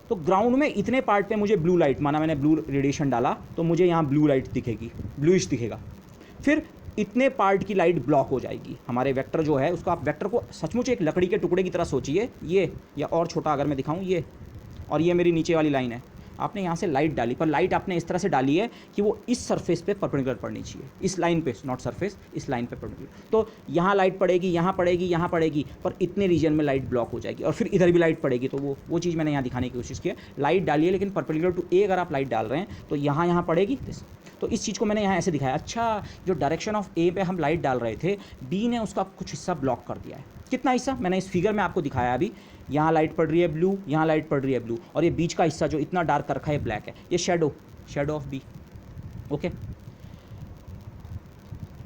तो ग्राउंड में इतने पार्ट पे मुझे ब्लू लाइट, माना मैंने ब्लू रेडिएशन डाला तो मुझे यहाँ ब्लू लाइट दिखेगी, ब्लूइश दिखेगा। फिर इतने पार्ट की लाइट ब्लॉक हो जाएगी। हमारे वेक्टर जो है उसको आप वेक्टर को सचमुच एक लकड़ी के टुकड़े की तरह सोचिए, ये या और छोटा अगर मैं दिखाऊँ, ये और ये मेरी नीचे वाली लाइन है। आपने यहाँ से लाइट डाली, पर लाइट आपने इस तरह से डाली है कि वो इस सरफेस पे परपेंडिकुलर पड़नी चाहिए, इस लाइन पे, नॉट सरफेस, इस लाइन पे परपेंडिकुलर। तो यहाँ लाइट पड़ेगी, यहाँ पड़ेगी, यहाँ पड़ेगी, पर इतने रीजन में लाइट ब्लॉक हो जाएगी, और फिर इधर भी लाइट पड़ेगी। तो वो चीज़ मैंने यहाँ दिखाने की कोशिश की है, लाइट डालिए लेकिन परपेंडिकुलर टू ए अगर आप लाइट डाल रहे हैं तो यहाँ पड़ेगी। तो इस चीज़ को मैंने यहाँ ऐसे दिखाया। अच्छा, जो डायरेक्शन ऑफ ए पे हम लाइट डाल रहे थे, बी ने उसका कुछ हिस्सा ब्लॉक कर दिया है। कितना हिस्सा, मैंने इस फिगर में आपको दिखाया अभी, यहाँ लाइट पड़ रही है ब्लू, यहाँ लाइट पड़ रही है ब्लू, और ये बीच का हिस्सा जो इतना डार्क कर रखा है ब्लैक है, ये शैडो ऑफ बी, ओके।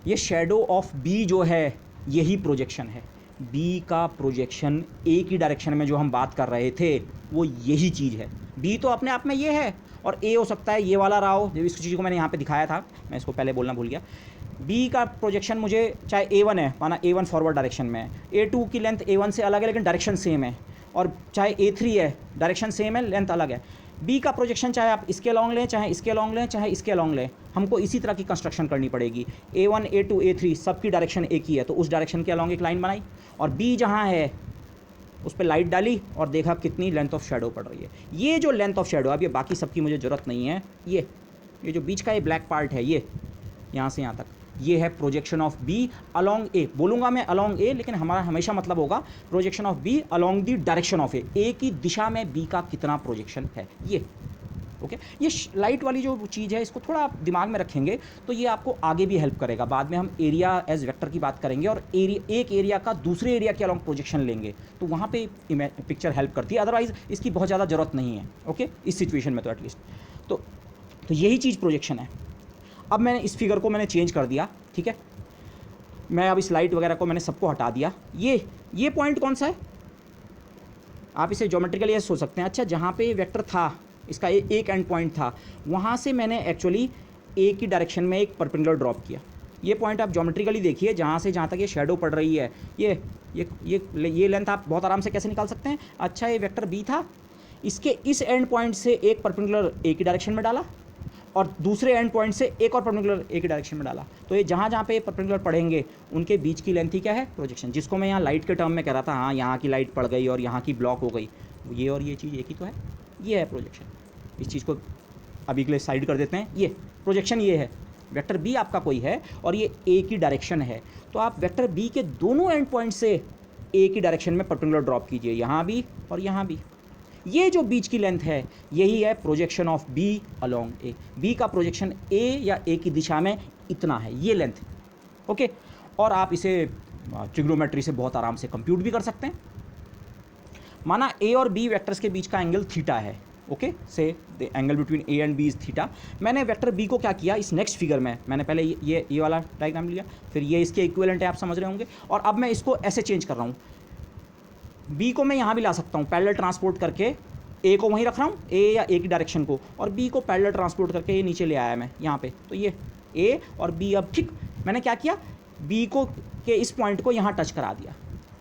ये शैडो ऑफ बी जो है यही प्रोजेक्शन है। बी का प्रोजेक्शन ए की डायरेक्शन में जो हम बात कर रहे थे वो यही चीज़ है। बी तो अपने आप में ये है, और ए हो सकता है ये वाला रहा हो, इस चीज़ को मैंने यहाँ पे दिखाया था, मैं इसको पहले बोलना भूल गया। बी का प्रोजेक्शन मुझे चाहे A1 है, माना A1 फॉरवर्ड डायरेक्शन में है, A2 की लेंथ A1 से अलग है लेकिन डायरेक्शन सेम है, और चाहे A3 है, डायरेक्शन सेम है, लेंथ अलग है। बी का प्रोजेक्शन चाहे आप इसके अलॉन्ग लें, चाहे इसके अलॉन्ग लें, चाहे इसके अलॉन्ग लें, हमको इसी तरह की कंस्ट्रक्शन करनी पड़ेगी। A1 A2 A3 सबकी डायरेक्शन एक ही है, तो उस डायरेक्शन के अलॉन्ग एक लाइन बनाई, और बी जहाँ है उस पर लाइट डाली और देखा कितनी लेंथ ऑफ शेडो पड़ रही है। ये जो लेंथ ऑफ शेडो, अब ये बाकी सबकी मुझे ज़रूरत नहीं है, ये जो बीच का ये ब्लैक पार्ट है, ये यहाँ से यहाँ तक, ये है projection of B along A. बोलूँगा मैं अलॉन्ग ए, लेकिन हमारा हमेशा मतलब होगा projection of B along the direction of A की दिशा में बी का कितना प्रोजेक्शन है, ये ओके। ये लाइट वाली जो चीज़ है इसको थोड़ा आप दिमाग में रखेंगे तो ये आपको आगे भी हेल्प करेगा। बाद में हम एरिया एज वेक्टर की बात करेंगे और एक एरिया का दूसरे एरिया के अलॉन्ग प्रोजेक्शन लेंगे, तो वहाँ पे पिक्चर हेल्प करती है, अदरवाइज इसकी बहुत ज़्यादा ज़रूरत नहीं है, ओके, इस सिचुएशन में तो एटलीस्ट। तो यही चीज़ प्रोजेक्शन है। अब मैंने इस फिगर को मैंने चेंज कर दिया, ठीक है, मैं अब इस लाइट वगैरह को मैंने सबको हटा दिया। ये पॉइंट कौन सा है, आप इसे ज्योमेट्रिकली ऐसे सोच सकते हैं। अच्छा, जहाँ पे वेक्टर था इसका एक एंड पॉइंट था, वहाँ से मैंने एक्चुअली ए की डायरेक्शन में एक परपेंडिकुलर ड्रॉप किया। ये पॉइंट आप ज्योमेट्रिकली देखिए, जहाँ से जहाँ तक ये शेडो पड़ रही है, ये लेंथ आप बहुत आराम से कैसे निकाल सकते हैं। अच्छा, ये वेक्टर बी था, इसके इस एंड पॉइंट से एक परपेंडिकुलर ए की डायरेक्शन में डाला और दूसरे एंड पॉइंट से एक और परपेंडिकुलर ए की डायरेक्शन में डाला, तो ये जहाँ जहाँ पे परपेंडिकुलर पड़ेंगे उनके बीच की लेंथ ही क्या है, प्रोजेक्शन। जिसको मैं यहाँ लाइट के टर्म में कह रहा था, हाँ यहाँ की लाइट पड़ गई और यहाँ की ब्लॉक हो गई, ये और ये चीज़ एक ही तो है, ये है प्रोजेक्शन। इस चीज़ को अभी के लिए साइड कर देते हैं, ये प्रोजेक्शन ये है। वेक्टर बी आपका कोई है और ये ए की डायरेक्शन है, तो आप वेक्टर बी के दोनों एंड पॉइंट से ए की डायरेक्शन में परपेंडिकुलर ड्रॉप कीजिए, यहाँ भी और यहाँ भी। ये जो बीच की लेंथ है यही है projection of B along A. B का प्रोजेक्शन ए या ए की दिशा में इतना है, ये लेंथ, ओके। और आप इसे ट्रिग्नोमेट्री से बहुत आराम से कंप्यूट भी कर सकते हैं। माना ए और बी वेक्टर्स के बीच का एंगल थीटा है, okay, so the angle between A and B is theta. मैंने वेक्टर बी को क्या किया, इस नेक्स्ट फिगर में मैंने पहले ये वाला डायग्राम लिया, फिर ये इसके इक्विवेलेंट है, आप समझ रहे होंगे। और अब मैं इसको ऐसे चेंज कर रहा हूँ, बी को मैं यहाँ भी ला सकता हूँ, पैरेलल ट्रांसपोर्ट करके ए को वहीं रख रहा हूँ, ए या ए की डायरेक्शन को, और बी को पैरेलल ट्रांसपोर्ट करके ये नीचे ले आया मैं यहाँ पे, तो ये ए और बी। अब ठीक मैंने क्या किया, बी को के इस पॉइंट को यहाँ टच करा दिया।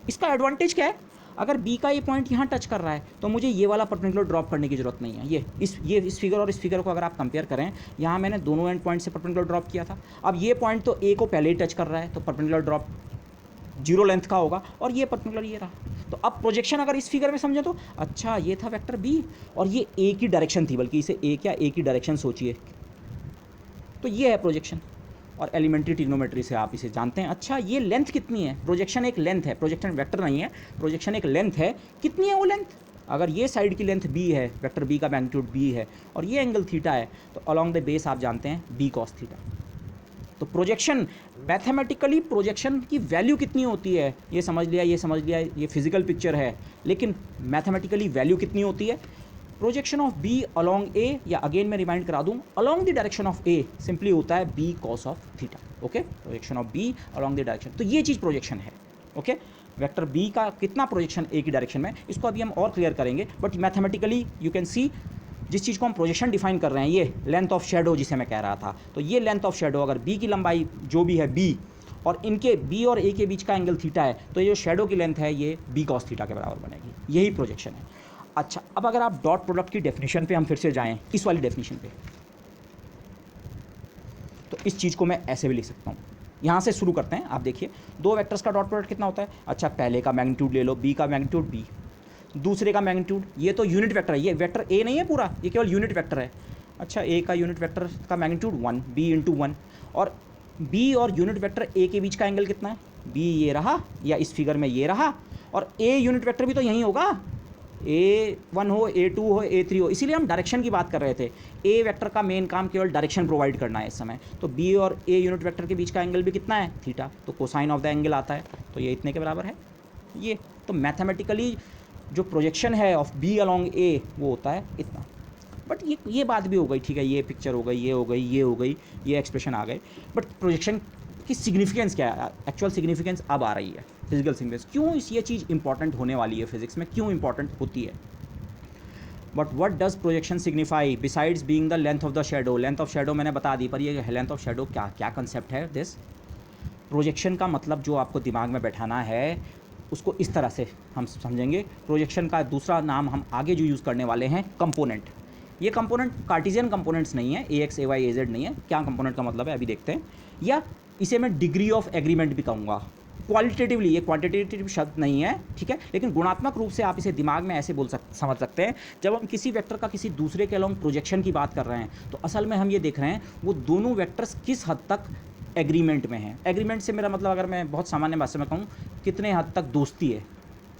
इसका एडवांटेज क्या है, अगर बी का ये पॉइंट यहाँ टच कर रहा है तो मुझे ये वाला परपेंडिकुलर ड्रॉप करने की ज़रूरत नहीं है। ये इस फिगर और इस फिगर को अगर आप कंपेयर करें, यहाँ मैंने दोनों एंड पॉइंट से परपेंडिकुलर ड्रॉप किया था। अब ये पॉइंट तो ए को पहले ही टच कर रहा है, तो परपेंडिकुलर ड्रॉप 0 लेंथ का होगा, और ये पर्टिकुलर ये रहा। तो अब प्रोजेक्शन अगर इस फिगर में समझे तो अच्छा, ये था वेक्टर बी और ये ए की डायरेक्शन थी, बल्कि इसे ए क्या ए की डायरेक्शन सोचिए, तो ये है प्रोजेक्शन, और एलिमेंट्री ट्रिग्नोमेट्री से आप इसे जानते हैं। अच्छा, ये लेंथ कितनी है? प्रोजेक्शन एक लेंथ है, प्रोजेक्शन वेक्टर नहीं है, प्रोजेक्शन एक लेंथ है। कितनी है वो लेंथ? अगर ये साइड की लेंथ b है, वेक्टर b का मैग्नीट्यूड b है, और ये एंगल थीटा है, तो अलॉन्ग द बेस आप जानते हैं b cos थीटा। तो प्रोजेक्शन, मैथमेटिकली प्रोजेक्शन की वैल्यू कितनी होती है ये समझ लिया, ये समझ लिया, ये फिजिकल पिक्चर है, लेकिन मैथमेटिकली वैल्यू कितनी होती है? Projection of B along A, या अगेन मैं रिमाइंड करा दूं, along the direction of A simply होता है B cos of theta. Okay, projection of B along the direction, तो ये चीज़ प्रोजेक्शन है। ओके, वेक्टर बी का कितना प्रोजेक्शन ए की डायरेक्शन में, इसको अभी हम और क्लियर करेंगे, but mathematically you can see जिस चीज़ को हम प्रोजेक्शन डिफाइन कर रहे हैं, ये लेंथ ऑफ शेडो जिसे मैं कह रहा था, तो ये लेंथ ऑफ शेडो अगर बी की लंबाई जो भी है बी, और इनके बी और ए के बीच का एंगल थीटा है, तो ये जो शेडो की लेंथ है ये बी कॉस थीटा के बराबर बनेगी, यही प्रोजेक्शन है। अच्छा, अब अगर आप डॉट प्रोडक्ट की डेफिनेशन पे हम फिर से जाएं, इस वाली डेफिनेशन पे, तो इस चीज़ को मैं ऐसे भी लिख सकता हूँ। यहाँ से शुरू करते हैं, आप देखिए दो वेक्टर्स का डॉट प्रोडक्ट कितना होता है। अच्छा, पहले का मैग्नीट्यूड ले लो, बी का मैग्नीट्यूड बी, दूसरे का मैग्नीट्यूड, ये तो यूनिट वेक्टर है, ये वेक्टर ए नहीं है पूरा, ये केवल यूनिट वेक्टर है। अच्छा, ए का यूनिट वेक्टर का मैग्नीट्यूड 1, बी इंटू 1, और बी और यूनिट वेक्टर ए के बीच का एंगल कितना है? बी ये रहा, या इस फिगर में ये रहा, और ए यूनिट वेक्टर भी तो यहीं होगा, A1 हो, A2 हो, A3 हो, इसीलिए हम डायरेक्शन की बात कर रहे थे। ए वेक्टर का मेन काम केवल डायरेक्शन प्रोवाइड करना है इस समय, तो बी और ए यूनिट वेक्टर के बीच का एंगल भी कितना है? थीटा, तो कोसाइन ऑफ द एंगल आता है, तो ये इतने के बराबर है ये। तो मैथमेटिकली जो प्रोजेक्शन है ऑफ बी अलॉन्ग ए वो होता है इतना। बट ये बात भी हो गई, ठीक है, ये पिक्चर हो गई, ये हो गई, ये हो गई, ये एक्सप्रेशन आ गए, बट प्रोजेक्शन की सिग्निफिकेंस क्या है? एक्चुअल सिग्निफिकेंस अब आ रही है, फिजिकल सिग्निफिकेंस। क्यों ये चीज़ इंपॉर्टेंट होने वाली है फिजिक्स में, क्यों इंपॉर्टेंट होती है? But what does projection signify besides being the length of the shadow? Length of shadow मैंने बता दी, पर ये लेंथ ऑफ शेडो क्या क्या कंसेप्ट है दिस? प्रोजेक्शन का मतलब जो आपको दिमाग में बैठाना है उसको इस तरह से हम समझेंगे। प्रोजेक्शन का दूसरा नाम हम आगे जो यूज़ करने वाले हैं, कंपोनेंट। ये कंपोनेंट कार्टेशियन कंपोनेंट्स नहीं है, ए एक्स ए वाई ए जेड नहीं है। क्या कंपोनेंट का मतलब है अभी देखते हैं, या इसे मैं डिग्री ऑफ एग्रीमेंट भी कहूँगा। क्वालिटेटिवली, ये क्वांटिटेटिव शब्द नहीं है, ठीक है, लेकिन गुणात्मक रूप से आप इसे दिमाग में ऐसे समझ सकते हैं। जब हम किसी वेक्टर का किसी दूसरे के अलॉन्ग प्रोजेक्शन की बात कर रहे हैं, तो असल में हम ये देख रहे हैं वो दोनों वेक्टर्स किस हद तक एग्रीमेंट में हैं। एग्रीमेंट से मेरा मतलब, अगर मैं बहुत सामान्य भाषा में कहूँ, कितने हद तक दोस्ती है,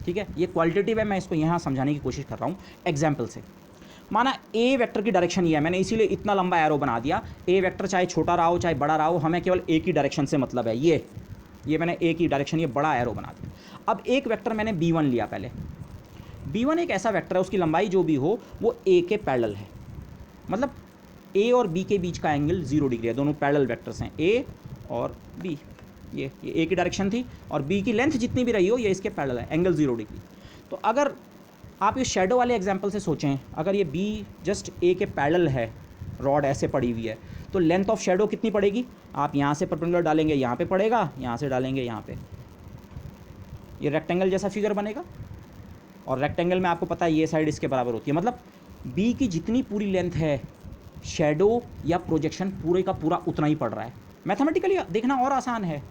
ठीक है। ये क्वालिटेटिव है, मैं इसको यहाँ समझाने की कोशिश कर रहा हूँ एग्जाम्पल से। माना ए वेक्टर की डायरेक्शन ये है, मैंने इसीलिए इतना लंबा एरो बना दिया। ए वेक्टर चाहे छोटा रहा हो चाहे बड़ा रहा हो, हमें केवल ए की डायरेक्शन से मतलब है। ये मैंने ए की डायरेक्शन, ये बड़ा एरो बना दिया। अब एक वेक्टर मैंने b1 लिया पहले। b1 एक ऐसा वेक्टर है, उसकी लंबाई जो भी हो वो a के पैरेलल है, मतलब a और b के बीच का एंगल 0 डिग्री है। दोनों पैरेलल वेक्टर्स हैं, a और b। ये a की डायरेक्शन थी, और b की लेंथ जितनी भी रही हो ये इसके पैरेलल है, एंगल 0 डिग्री। तो अगर आप इस शेडो वाले एग्जाम्पल से सोचें, अगर ये b जस्ट a के पैरेलल है, रॉड ऐसे पड़ी हुई है, तो लेंथ ऑफ शेडो कितनी पड़ेगी? आप यहाँ से परपेंडिकुलर डालेंगे, यहाँ पे पड़ेगा, यहाँ से डालेंगे यहाँ पे, ये रेक्टेंगल जैसा फिगर बनेगा। और रेक्टेंगल में आपको पता है ये साइड इसके बराबर होती है, मतलब बी की जितनी पूरी लेंथ है, शेडो या प्रोजेक्शन पूरे का पूरा उतना ही पड़ रहा है। मैथमेटिकली देखना और आसान है,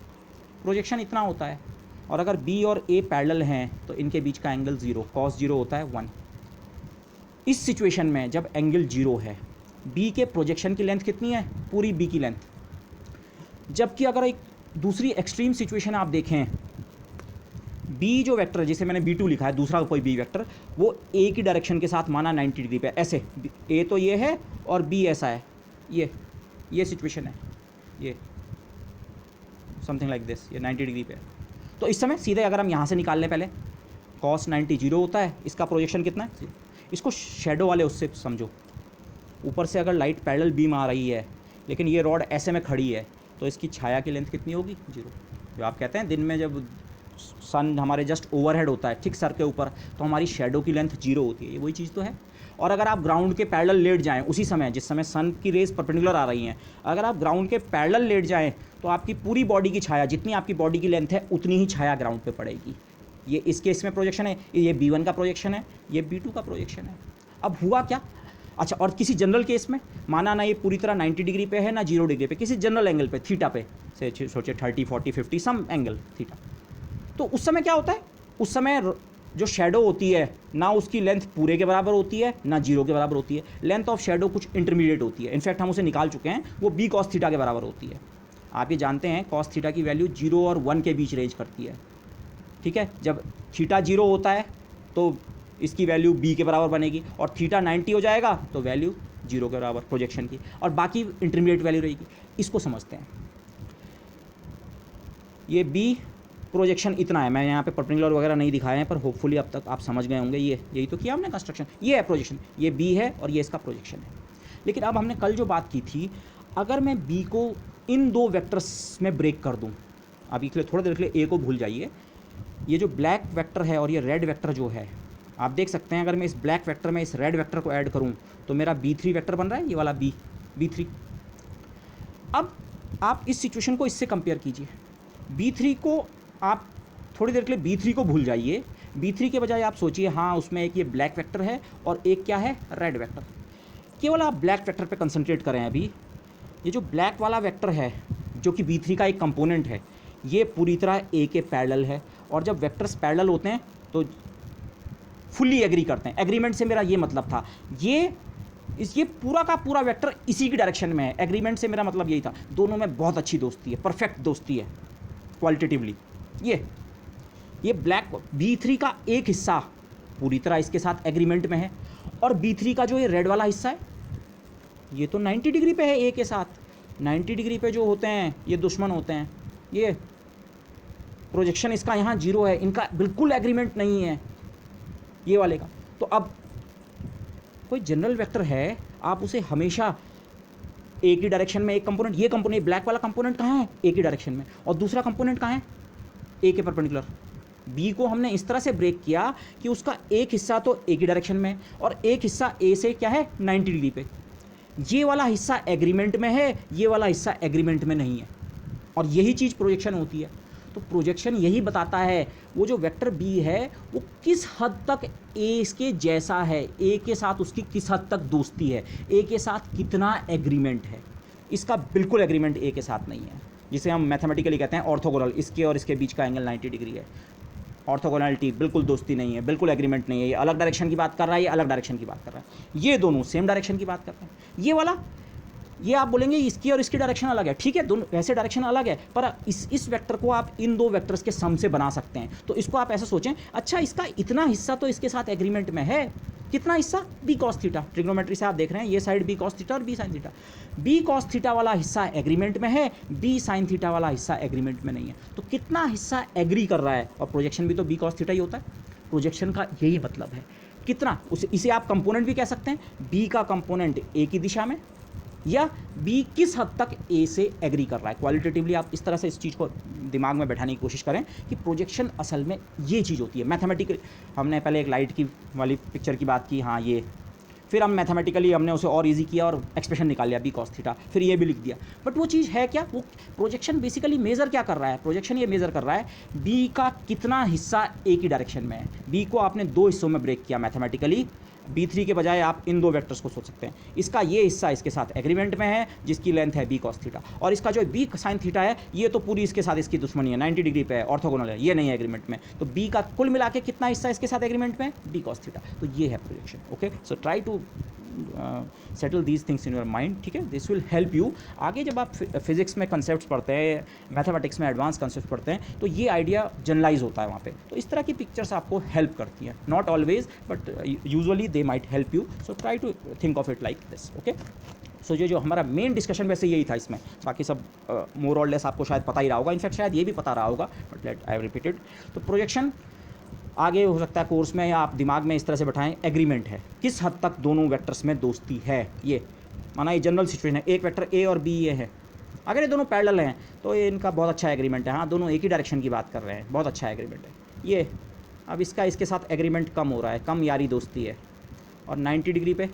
प्रोजेक्शन इतना होता है, और अगर बी और ए पैरेलल हैं तो इनके बीच का एंगल 0, cos 0 होता है 1। इस सिचुएशन में जब एंगल 0 है, बी के प्रोजेक्शन की लेंथ कितनी है? पूरी बी की लेंथ। जबकि अगर एक दूसरी एक्सट्रीम सिचुएशन आप देखें, बी जो वेक्टर है जिसे मैंने b2 लिखा है, दूसरा कोई बी वेक्टर, वो ए की डायरेक्शन के साथ माना 90 डिग्री पे, ऐसे ए तो ये है और बी ऐसा है, ये सिचुएशन है, ये समथिंग लाइक दिस, ये 90 डिग्री पे। तो इस समय सीधे अगर हम यहाँ से निकाल लें, पहले cos 90 0 होता है, इसका प्रोजेक्शन कितना है? इसको शेडो वाले उससे समझो। ऊपर से अगर लाइट पैरेलल बीम आ रही है, लेकिन ये रॉड ऐसे में खड़ी है, तो इसकी छाया की लेंथ कितनी होगी? 0। जो आप कहते हैं दिन में जब सन हमारे जस्ट ओवरहेड होता है, ठीक सर के ऊपर, तो हमारी शेडो की लेंथ 0 होती है। ये वही चीज़ तो है। और अगर आप ग्राउंड के पैरेलल लेट जाएं उसी समय जिस समय सन की रेज परपेंडिकुलर आ रही हैं, अगर आप ग्राउंड के पैरेलल लेट जाएं तो आपकी पूरी बॉडी की छाया, जितनी आपकी बॉडी की लेंथ है उतनी ही छाया ग्राउंड पे पड़ेगी। ये इस केस में प्रोजेक्शन है, ये b1 का प्रोजेक्शन है, ये b2 का प्रोजेक्शन है। अब हुआ क्या? अच्छा, और किसी जनरल केस में माना ना ये पूरी तरह 90 डिग्री पे है ना 0 डिग्री पे, किसी जनरल एंगल पे, थीटा पे, से सोचे 30 40 50 सम एंगल थीटा, तो उस समय क्या होता है? उस समय जो शेडो होती है ना उसकी लेंथ पूरे के बराबर होती है ना जीरो के बराबर होती है, लेंथ ऑफ शेडो कुछ इंटरमीडिएट होती है। इनफैक्ट हम उसे निकाल चुके हैं, वो बी कॉस थीटा के बराबर होती है। आप ये जानते हैं कॉस थीटा की वैल्यू 0 और 1 के बीच रेंज करती है, ठीक है। जब थीटा 0 होता है तो इसकी वैल्यू बी के बराबर बनेगी, और थीटा 90 हो जाएगा तो वैल्यू 0 के बराबर प्रोजेक्शन की, और बाकी इंटरमीडिएट वैल्यू रहेगी। इसको समझते हैं। ये बी प्रोजेक्शन इतना है, मैं यहाँ पे पर्पेंडिकुलर वगैरह नहीं दिखाए हैं, पर होपफुली अब तक आप समझ गए होंगे। ये यही तो किया हमने कंस्ट्रक्शन, ये है प्रोजेक्शन, ये बी है और ये इसका प्रोजेक्शन है। लेकिन अब हमने कल जो बात की थी, अगर मैं बी को इन दो वेक्टर्स में ब्रेक कर दूँ, अभी के लिए थोड़ी देर के लिए ए को भूल जाइए, ये जो ब्लैक वेक्टर है और ये रेड वेक्टर जो है, आप देख सकते हैं अगर मैं इस ब्लैक वेक्टर में इस रेड वेक्टर को ऐड करूं तो मेरा B3 वेक्टर बन रहा है, ये वाला B3। अब आप इस सिचुएशन को इससे कंपेयर कीजिए। B3 को आप थोड़ी देर के लिए B3 को भूल जाइए, B3 के बजाय आप सोचिए हाँ उसमें एक ये ब्लैक वेक्टर है और एक क्या है, रेड वेक्टर। केवल आप ब्लैक वेक्टर पे कंसंट्रेट करें। अभी ये जो ब्लैक वाला वेक्टर है जो कि B3 का एक कंपोनेंट है, ये पूरी तरह ए के पैरेलल है, और जब वेक्टर्स पैरेलल होते हैं तो फुल्ली एग्री करते हैं। एग्रीमेंट से मेरा ये मतलब था, ये पूरा का पूरा वेक्टर इसी की डायरेक्शन में है। एग्रीमेंट से मेरा मतलब यही था, दोनों में बहुत अच्छी दोस्ती है, परफेक्ट दोस्ती है क्वालिटेटिवली। ये ब्लैक B3 का एक हिस्सा पूरी तरह इसके साथ एग्रीमेंट में है, और B3 का जो ये रेड वाला हिस्सा है ये तो 90 डिग्री पे है ए के साथ। 90 डिग्री पे जो होते हैं ये दुश्मन होते हैं। ये प्रोजेक्शन इसका यहाँ 0 है, इनका बिल्कुल एग्रीमेंट नहीं है ये वाले का। तो अब कोई जनरल वेक्टर है, आप उसे हमेशा ए की डायरेक्शन में एक कंपोनेंट, ये कंपोनेंट ब्लैक वाला कंपोनेंट कहाँ है, ए की डायरेक्शन में, और दूसरा कंपोनेंट कहाँ है, ए के परपेंडिकुलर। बी को हमने इस तरह से ब्रेक किया कि उसका एक हिस्सा तो ए की डायरेक्शन में और एक हिस्सा ए से क्या है 90 डिग्री पे। ये वाला हिस्सा एग्रीमेंट में है, ये वाला हिस्सा एग्रीमेंट में नहीं है, और यही चीज़ प्रोजेक्शन होती है। तो प्रोजेक्शन यही बताता है वो जो वेक्टर बी है वो किस हद तक ए के जैसा है, ए के साथ उसकी किस हद तक दोस्ती है, ए के साथ कितना एग्रीमेंट है। इसका बिल्कुल एग्रीमेंट ए के साथ नहीं है, जिसे हम मैथमेटिकली कहते हैं ऑर्थोगोनल। इसके और इसके बीच का एंगल 90 डिग्री है। ऑर्थोगोनलिटी, बिल्कुल दोस्ती नहीं है, बिल्कुल एग्रीमेंट नहीं है। ये अलग डायरेक्शन की बात कर रहा है, ये अलग डायरेक्शन की बात कर रहा है, ये दोनों सेम डायरेक्शन की बात कर रहे हैं। ये वाला, ये आप बोलेंगे इसकी और इसकी डायरेक्शन अलग है, ठीक है, दोनों वैसे डायरेक्शन अलग है, पर इस वेक्टर को आप इन दो वेक्टर्स के सम से बना सकते हैं। तो इसको आप ऐसा सोचें, अच्छा इसका इतना हिस्सा तो इसके साथ एग्रीमेंट में है, कितना हिस्सा, बी कॉस थीटा। ट्रिग्नोमेट्री से आप देख रहे हैं ये साइड बी कॉस थीटा और B sine theta. B cos theta वाला हिस्सा एग्रीमेंट में है, बी साइन थीटा वाला हिस्सा एग्रीमेंट में नहीं है। तो कितना हिस्सा एग्री कर रहा है, और प्रोजेक्शन भी तो बी कॉस थीटा ही होता है। प्रोजेक्शन का यही मतलब है, कितना, इसे आप कंपोनेंट भी कह सकते हैं, बी का कंपोनेंट ए की दिशा में, या बी किस हद तक ए से एग्री कर रहा है। क्वालिटेटिवली आप इस तरह से इस चीज़ को दिमाग में बैठाने की कोशिश करें कि प्रोजेक्शन असल में ये चीज़ होती है। मैथमेटिकली हमने पहले एक लाइट की वाली पिक्चर की बात की, हाँ ये, फिर हम मैथमेटिकली हमने उसे और इजी किया और एक्सप्रेशन निकाल लिया बी कॉस थीटा, फिर ये भी लिख दिया। बट वो चीज़ है क्या, वो प्रोजेक्शन बेसिकली मेज़र क्या कर रहा है, प्रोजेक्शन ये मेज़र कर रहा है बी का कितना हिस्सा ए की डायरेक्शन में है। बी को आपने दो हिस्सों में ब्रेक किया मैथमेटिकली, B3 के बजाय आप इन दो वेक्टर्स को सोच सकते हैं। इसका ये हिस्सा इसके साथ एग्रीमेंट में है जिसकी लेंथ है बी कॉस थीटा, और इसका जो बी साइन थीटा है ये तो पूरी इसके साथ इसकी दुश्मनी है, 90 डिग्री पे है, ऑर्थोगोनल है, ये नहीं है एग्रीमेंट में। तो बी का कुल मिला के कितना हिस्सा इसके साथ एग्रीमेंट में, बी कॉस थीटा। तो ये है projection. Okay, so try to settle these things in your mind, ठीक है, दिस विल हेल्प यू। आगे जब आप फिजिक्स में कंसेप्ट पढ़ते हैं, मैथमेटिक्स में एडवांस कंसेप्ट पढ़ते हैं, तो ये आइडिया जनरलाइज होता है वहाँ पे। तो इस तरह की पिक्चर्स आपको हेल्प करती हैं, not always but usually they might help you. So try to think of it like this. Okay, so ये जो हमारा मेन डिस्कशन वैसे यही था इसमें, बाकी सब मोर और लेस आपको शायद पता ही रहा होगा, इनफैक्ट शायद ये भी पता रहा होगा, but let I have repeated. तो प्रोजेक्शन आगे हो सकता है कोर्स में, या आप दिमाग में इस तरह से बैठाएं, एग्रीमेंट है, किस हद तक दोनों वेक्टर्स में दोस्ती है। ये माना ये जनरल सिचुएशन है, एक वेक्टर ए और बी ये है, अगर ये दोनों पैरेलल हैं तो ये इनका बहुत अच्छा एग्रीमेंट है, हाँ दोनों एक ही डायरेक्शन की बात कर रहे हैं, बहुत अच्छा एग्रीमेंट है ये। अब इसका इसके साथ एग्रीमेंट कम हो रहा है, कम यारी दोस्ती है, और 90 डिग्री पे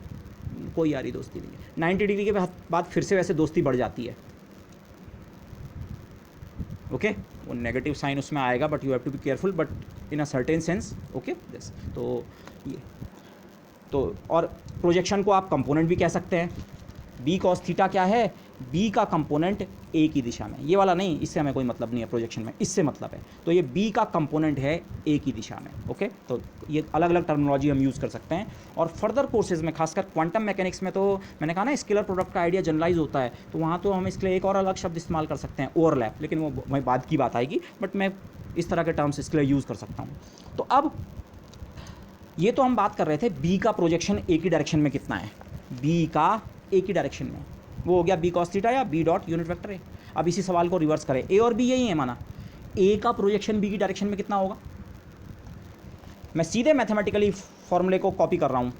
कोई यारी दोस्ती नहीं है। 90 डिग्री के बाद फिर से वैसे दोस्ती बढ़ जाती है। ओके, वो नेगेटिव साइन उसमें आएगा, but you have to be careful, but in a certain sense. Okay this, तो ये तो, और प्रोजेक्शन को आप कंपोनेंट भी कह सकते हैं। बी कॉस थीटा क्या है, बी का कंपोनेंट ए की दिशा में, ये वाला नहीं, इससे हमें कोई मतलब नहीं है प्रोजेक्शन में, इससे मतलब है। तो ये बी का कंपोनेंट है ए की दिशा में, ओके। तो ये अलग अलग टर्मिनोलॉजी हम यूज़ कर सकते हैं। और फर्दर कोर्सेज में, खासकर क्वांटम मैकेनिक्स में, तो मैंने कहा ना स्केलर प्रोडक्ट का आइडिया जनरलाइज होता है, तो वहाँ तो हम इसके लिए एक और अलग शब्द इस्तेमाल कर सकते हैं, ओवरलैप, लेकिन वो वही बाद की बात आएगी, बट मैं इस तरह के टर्म्स इसके लिए यूज़ कर सकता हूँ। तो अब ये तो हम बात कर रहे थे बी का प्रोजेक्शन ए की डायरेक्शन में कितना है, बी का ए की डायरेक्शन में, वो हो गया बी कॉस थीटा या B dot unit vector A. अब इसी सवाल को रिवर्स करें, ए और बी यही है माना, ए का प्रोजेक्शन बी की डायरेक्शन में कितना होगा। मैं सीधे मैथमेटिकली फॉर्मूले को कॉपी कर रहा हूँ,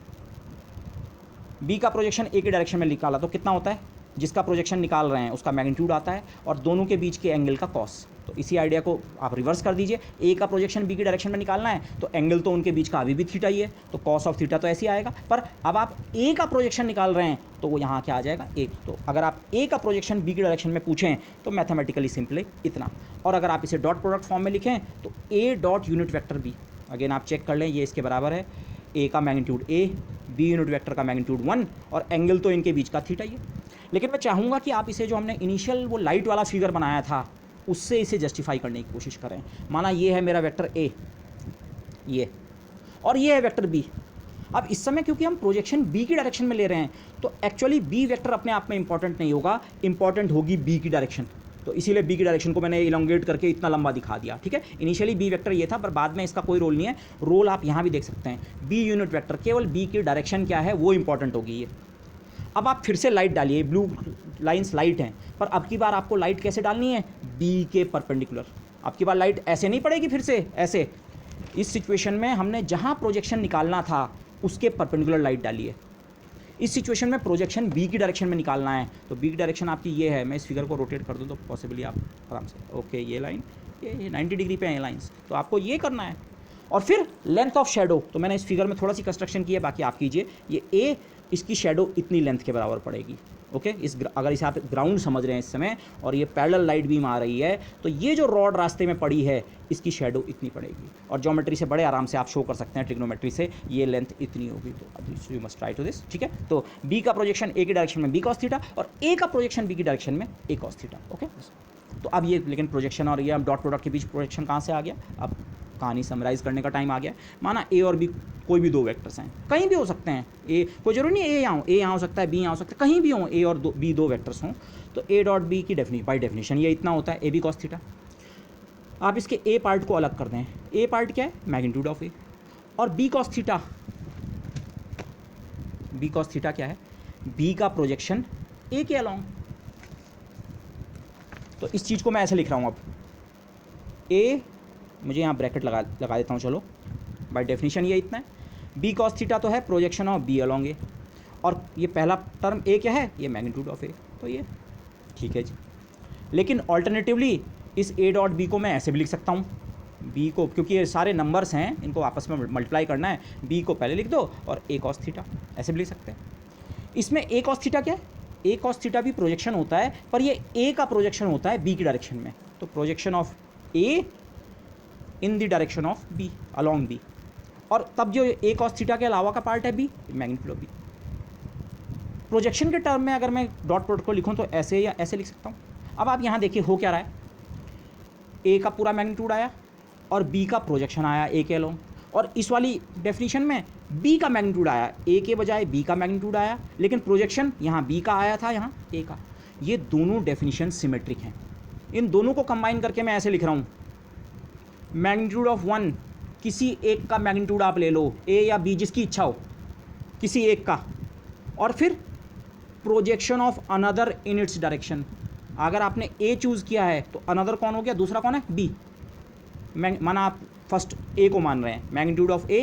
बी का प्रोजेक्शन ए की डायरेक्शन में निकाला तो कितना होता है, जिसका प्रोजेक्शन निकाल रहे हैं उसका मैग्नीट्यूड आता है और दोनों के बीच के एंगल का कॉस। तो इसी आइडिया को आप रिवर्स कर दीजिए, ए का प्रोजेक्शन बी की डायरेक्शन में निकालना है तो एंगल तो उनके बीच का अभी भी थीटा ही है, तो कॉस ऑफ थीटा तो ऐसे ही आएगा। पर अब आप ए का प्रोजेक्शन निकाल रहे हैं तो वो यहाँ क्या आ जाएगा, ए। तो अगर आप ए का प्रोजेक्शन बी की डायरेक्शन में पूछें तो मैथमेटिकली सिंपली इतना, और अगर आप इसे डॉट प्रोडक्ट फॉर्म में लिखें तो A dot unit vector B, again आप चेक कर लें ये इसके बराबर है, ए का magnitude A, B unit vector का मैग्नीट्यूड 1 और एंगल तो इनके बीच का थीटा ही है। लेकिन मैं चाहूँगा कि आप इसे जो हमने इनिशियल वो लाइट वाला फिगर बनाया था उससे इसे जस्टिफाई करने की कोशिश करें। माना ये है मेरा वेक्टर ए, ये, और ये है वेक्टर बी। अब इस समय क्योंकि हम प्रोजेक्शन बी की डायरेक्शन में ले रहे हैं तो एक्चुअली बी वेक्टर अपने आप में इंपॉर्टेंट नहीं होगा, इंपॉर्टेंट होगी बी की डायरेक्शन। तो इसीलिए बी की डायरेक्शन को मैंने इलोंगेट करके इतना लंबा दिखा दिया, ठीक है। इनिशियली बी वेक्टर ये था, पर बाद में इसका कोई रोल नहीं है। रोल आप यहाँ भी देख सकते हैं, बी यूनिट वेक्टर, केवल बी की डायरेक्शन क्या है वो इंपॉर्टेंट होगी ये। अब आप फिर से लाइट डालिए, ब्लू लाइंस लाइट हैं, पर अब की बार आपको लाइट कैसे डालनी है, बी के परपेंडिकुलर। अब की बार लाइट ऐसे नहीं पड़ेगी, फिर से ऐसे। इस सिचुएशन में हमने जहाँ प्रोजेक्शन निकालना था उसके परपेंडिकुलर लाइट डाली है। इस सिचुएशन में प्रोजेक्शन बी की डायरेक्शन में निकालना है, तो बी की डायरेक्शन आपकी ये है। मैं इस फिगर को रोटेट कर दूँ तो पॉसिबली आप आराम से, ओके, ये लाइन ये 90 डिग्री पे है लाइंस, तो आपको ये करना है। और फिर लेंथ ऑफ शेडो, तो मैंने इस फिगर में थोड़ा सी कंस्ट्रक्शन की है, बाकी आप कीजिए। ये ए, इसकी शेडो इतनी लेंथ के बराबर पड़ेगी, ओके। अगर इसे आप ग्राउंड समझ रहे हैं इस समय और ये पैरेलल लाइट बीम आ रही है तो ये जो रॉड रास्ते में पड़ी है इसकी शेडो इतनी पड़ेगी। और ज्योमेट्री से बड़े आराम से आप शो कर सकते हैं, ट्रिग्नोमेट्री से, ये लेंथ इतनी होगी। तो you must try to this, ठीक है। तो बी का प्रोजेक्शन ए की डायरेक्शन में बी कॉस थीटा और ए का प्रोजेक्शन बी की डायरेक्शन में ए कॉस थीटा, ओके। तो अब ये लेकिन प्रोजेक्शन और ये डॉट प्रोडक्ट के बीच प्रोजेक्शन कहाँ से आ गया, अब कहानी समराइज़ करने का टाइम आ गया। माना ए और बी कोई भी दो वेक्टर्स हैं, कहीं भी हो सकते हैं, ए कोई जरूरी नहीं ए यहाँ हो सकता है, बी यहाँ हो सकता है, कहीं भी हो ए और बी दो वेक्टर्स हों, तो ए डॉट बी की बाई डेफिनेशन ये इतना होता है, ए बी कॉस थीटा। आप इसके ए पार्ट को अलग कर दें, ए पार्ट क्या है, मैग्नीट्यूड ऑफ ए, और B cos theta, B cos theta क्या है, बी का प्रोजेक्शन ए के अलॉन्ग। तो इस चीज़ को मैं ऐसे लिख रहा हूँ, अब ए, मुझे यहाँ ब्रैकेट लगा देता हूँ, चलो, बाय डेफिनेशन ये इतना है। बी कॉस थीटा तो है projection of B along A, और ये पहला टर्म ए क्या है, ये मैग्नीट्यूड ऑफ ए, तो ये ठीक है जी। लेकिन ऑल्टरनेटिवली इस ए डॉट बी को मैं ऐसे भी लिख सकता हूँ, बी को, क्योंकि ये सारे नंबर्स हैं इनको आपस में मल्टीप्लाई करना है, बी को पहले लिख दो और ए कॉस थीटा, ऐसे भी लिख सकते हैं। इसमें ए कॉस थीटा क्या है, ए कॉस थीटा भी प्रोजेक्शन होता है, पर ये ए का प्रोजेक्शन होता है बी की डायरेक्शन में, तो projection of A in the direction of B along B, और तब जो ए कॉस थीटा के अलावा का पार्ट है B, magnitude of B. Projection के टर्म में अगर मैं डॉट प्रोडक्ट को लिखूं तो ऐसे या ऐसे लिख सकता हूं। अब आप यहाँ देखिए हो क्या रहा है, ए का पूरा मैग्नीट्यूड आया और बी का प्रोजेक्शन आया ए के अलोंग, और इस वाली डेफिनेशन में बी का मैग्नीट्यूड आया, ए के बजाय बी का मैग्नीट्यूड आया, लेकिन प्रोजेक्शन यहाँ बी का आया था, यहाँ ए का। ये दोनों डेफिनेशन सिमेट्रिक हैं। इन दोनों को कंबाइन करके मैं ऐसे लिख रहा हूँ, मैग्नीट्यूड ऑफ वन, किसी एक का मैग्नीट्यूड आप ले लो, ए या बी जिसकी इच्छा हो, किसी एक का, और फिर projection of another in its direction. अगर आपने ए चूज़ किया है तो अनदर कौन हो गया, दूसरा कौन है, बी। माना आप फर्स्ट ए को मान रहे हैं, magnitude of A,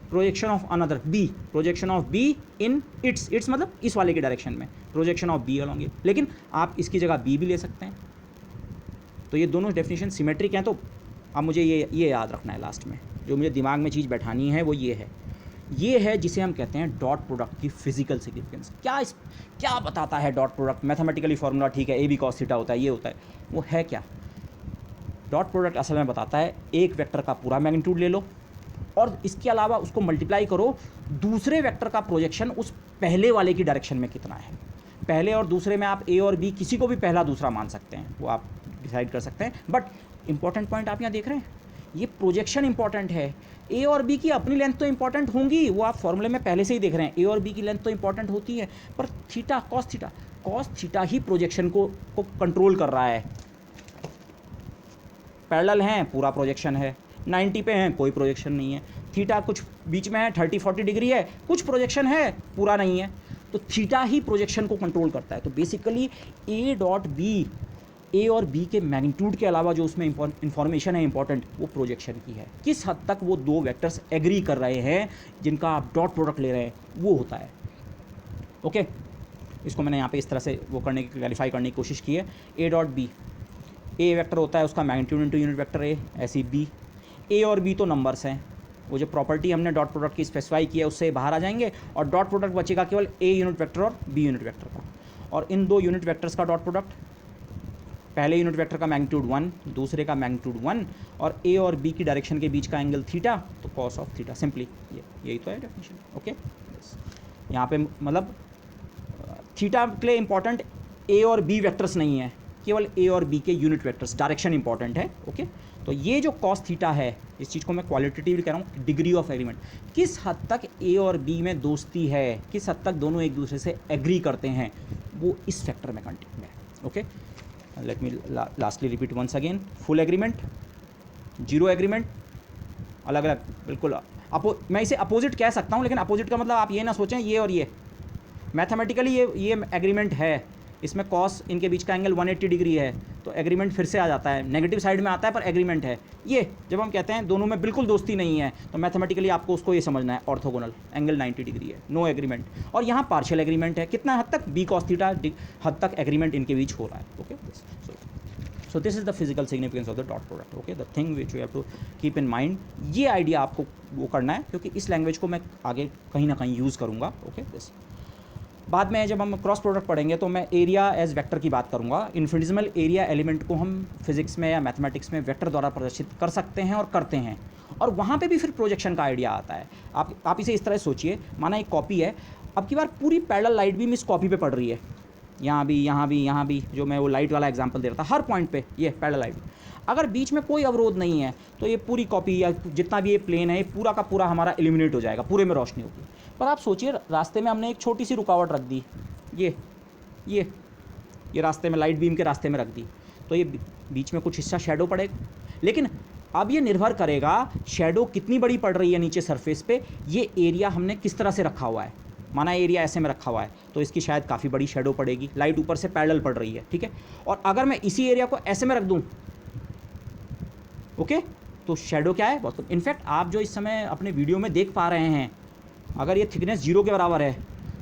projection of another B, projection of B in its मतलब इस वाले के डायरेक्शन में, projection of B along A, लेकिन आप इसकी जगह बी भी ले सकते हैं। तो ये दोनों डेफिनेशन सिमेट्रिक हैं। तो अब मुझे ये याद रखना है, लास्ट में जो मुझे दिमाग में चीज़ बैठानी है वो ये है जिसे हम कहते हैं डॉट प्रोडक्ट की फिजिकल सिग्निफिकेंस। क्या बताता है डॉट प्रोडक्ट, मैथमेटिकली फॉर्मूला ठीक है, ए बी कॉस थीटा होता है, ये होता है, वो है क्या। डॉट प्रोडक्ट असल में बताता है एक वेक्टर का पूरा मैग्नीट्यूड ले लो और इसके अलावा उसको मल्टीप्लाई करो दूसरे वेक्टर का प्रोजेक्शन उस पहले वाले की डायरेक्शन में कितना है। पहले और दूसरे में आप ए और बी किसी को भी पहला दूसरा मान सकते हैं, वो आप डिसाइड कर सकते हैं। बट इंपॉर्टेंट पॉइंट आप यहाँ देख रहे हैं, ये प्रोजेक्शन इंपॉर्टेंट है। ए और बी की अपनी लेंथ तो इंपॉर्टेंट होंगी, वो आप फॉर्मूले में पहले से ही देख रहे हैं, ए और बी की लेंथ तो इंपॉर्टेंट होती है, पर थीटा कॉस थीटा ही प्रोजेक्शन को कंट्रोल कर रहा है। पैरेलल हैं, पूरा प्रोजेक्शन है, 90 पे हैं, कोई प्रोजेक्शन नहीं है। थीटा कुछ बीच में है, 30-40 डिग्री है, कुछ प्रोजेक्शन है, पूरा नहीं है। तो थीटा ही प्रोजेक्शन को कंट्रोल करता है। तो बेसिकली ए डॉट बी, ए और बी के मैग्नीट्यूड के अलावा जो उसमें इंफॉर्मेशन है इंपॉर्टेंट, वो प्रोजेक्शन की है। किस हद तक वो दो वेक्टर्स एग्री कर रहे हैं जिनका आप डॉट प्रोडक्ट ले रहे हैं, वो होता है। ओके, इसको मैंने यहाँ पे इस तरह से वो करने की क्लैरिफाई करने की कोशिश की है। A dot B, A vector होता है उसका magnitude into unit vector A, ऐसी बी। ए और बी तो नंबर्स हैं, वो जो प्रॉपर्टी हमने डॉट प्रोडक्ट की स्पेसिफाई की है उससे बाहर आ जाएंगे, और डॉट प्रोडक्ट बचेगा केवल ए यूनिट वेक्टर और बी यूनिट वेक्टर का। और इन दो यूनिट वेक्टर्स का डॉट प्रोडक्ट, पहले यूनिट वेक्टर का मैग्नीट्यूड 1, दूसरे का मैग्नीट्यूड 1, और ए और बी की डायरेक्शन के बीच का एंगल थीटा, तो कॉस ऑफ थीटा। सिंपली यही तो है डेफिनेशन। ओके, यहाँ पे मतलब थीटा के लिए इंपॉर्टेंट ए और बी वेक्टर्स नहीं है, केवल ए और बी के यूनिट वेक्टर्स, डायरेक्शन इंपॉर्टेंट है। ओके, तो ये जो कॉस थीटा है, इस चीज़ को मैं क्वालिटेटिवली कह रहा हूँ, डिग्री ऑफ एग्रीमेंट, किस हद तक ए और बी में दोस्ती है, किस हद तक दोनों एक दूसरे से एग्री करते हैं, वो इस फैक्टर में कंटेंट है। Okay, let me lastly repeat once again, full agreement, zero agreement, अलग अलग बिल्कुल। मैं इसे अपोजिट कह सकता हूँ, लेकिन अपोजिट का मतलब आप ये ना सोचें ये और ये, मैथमेटिकली ये एग्रीमेंट है, इसमें कॉस इनके बीच का एंगल 180 डिग्री है, तो एग्रीमेंट फिर से आ जाता है, नेगेटिव साइड में आता है पर एग्रीमेंट है। ये जब हम कहते हैं दोनों में बिल्कुल दोस्ती नहीं है, तो मैथमेटिकली आपको उसको ये समझना है, ऑर्थोगोनल, एंगल 90 डिग्री है, नो एग्रीमेंट। और यहाँ पार्शियल एग्रीमेंट है, कितना हद तक, बी कॉस थीटा हद तक एग्रीमेंट इनके बीच हो रहा है। Okay, so this is the physical significance of the dot product. Okay, the thing which you have to keep in mind, ये आइडिया आपको वो करना है, क्योंकि इस लैंग्वेज को मैं आगे कहीं ना कहीं यूज़ करूँगा। ओके, दिस बाद में जब हम क्रॉस प्रोडक्ट पढ़ेंगे तो मैं एरिया एज वेक्टर की बात करूंगा। इन्फिनिटेसिमल एरिया एलिमेंट को हम फिजिक्स में या मैथमेटिक्स में वेक्टर द्वारा प्रदर्शित कर सकते हैं और करते हैं, और वहाँ पे भी फिर प्रोजेक्शन का आइडिया आता है। आप इसे इस तरह सोचिए, माना एक कॉपी है, अब की बार पूरी पैरेलल लाइट बीम इस कॉपी पे पड़ रही है, यहाँ भी, यहाँ भी, यहाँ भी, जो मैं वो लाइट वाला एग्जाम्पल दे रहा था, हर पॉइंट पे ये पैरेलल लाइट। अगर बीच में कोई अवरोध नहीं है तो ये पूरी कॉपी या जितना भी ये प्लेन है, ये पूरा का पूरा हमारा एलिमिनेट हो जाएगा, पूरे में रोशनी होगी। पर आप सोचिए, रास्ते में हमने एक छोटी सी रुकावट रख दी, ये रास्ते में, लाइट बीम के रास्ते में रख दी, तो ये बीच में कुछ हिस्सा शैडो पड़ेगा। लेकिन अब ये निर्भर करेगा शैडो कितनी बड़ी पड़ रही है नीचे सरफेस पे, ये एरिया हमने किस तरह से रखा हुआ है। माना एरिया ऐसे में रखा हुआ है तो इसकी शायद काफ़ी बड़ी शैडो पड़ेगी, लाइट ऊपर से पैरेलल पड़ रही है, ठीक है। और अगर मैं इसी एरिया को ऐसे में रख दूँ, ओके, तो शैडो क्या है, बहुत। इनफैक्ट आप जो इस समय अपने वीडियो में देख पा रहे हैं, अगर ये थिकनेस 0 के बराबर है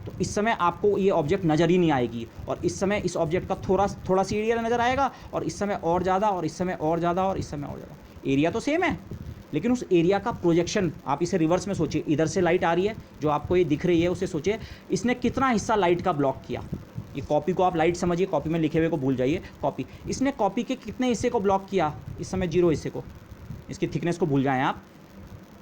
तो इस समय आपको ये ऑब्जेक्ट नज़र ही नहीं आएगी, और इस समय इस ऑब्जेक्ट का थोड़ा सी एरिया नज़र आएगा, और इस समय और ज़्यादा, और इस समय और ज़्यादा, और इस समय और ज़्यादा। एरिया तो सेम है, लेकिन उस एरिया का प्रोजेक्शन, आप इसे रिवर्स में सोचिए, इधर से लाइट आ रही है, जो आपको ये दिख रही है, उसे सोचिए इसने कितना हिस्सा लाइट का ब्लॉक किया। ये कॉपी को आप लाइट समझिए, कॉपी में लिखे हुए को भूल जाइए, कॉपी, इसने कॉपी के कितने हिस्से को ब्लॉक किया, इस समय 0 हिस्से को, इसकी थिकनेस को भूल जाएँ आप,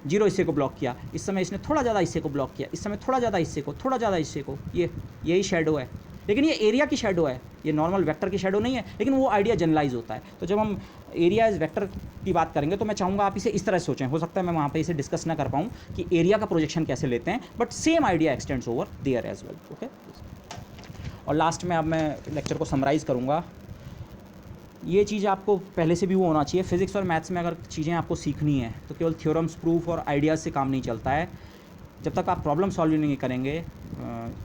0 हिस्से को ब्लॉक किया। इस समय इसने थोड़ा ज़्यादा हिस्से को ब्लॉक किया, इस समय थोड़ा ज़्यादा हिस्से को, थोड़ा ज़्यादा हिस्से को, यही शैडो है। लेकिन ये एरिया की शैडो है, ये नॉर्मल वेक्टर की शैडो नहीं है, लेकिन वो आइडिया जनरलाइज होता है। तो जब हम एरिया एज वेक्टर की बात करेंगे तो मैं चाहूँगा आप इसे इस तरह सोचें। हो सकता है मैं वहाँ पे इसे डिस्कस ना कर पाऊँ कि एरिया का प्रोजेक्शन कैसे लेते हैं, but same idea extends over there as well. Okay, और लास्ट में अब मैं लेक्चर को समराइज़ करूँगा। ये चीज़ आपको पहले से भी वो होना चाहिए, फिजिक्स और मैथ्स में अगर चीज़ें आपको सीखनी है तो केवल थ्योरम्स, प्रूफ और आइडियाज़ से काम नहीं चलता है। जब तक आप प्रॉब्लम सॉल्व नहीं करेंगे,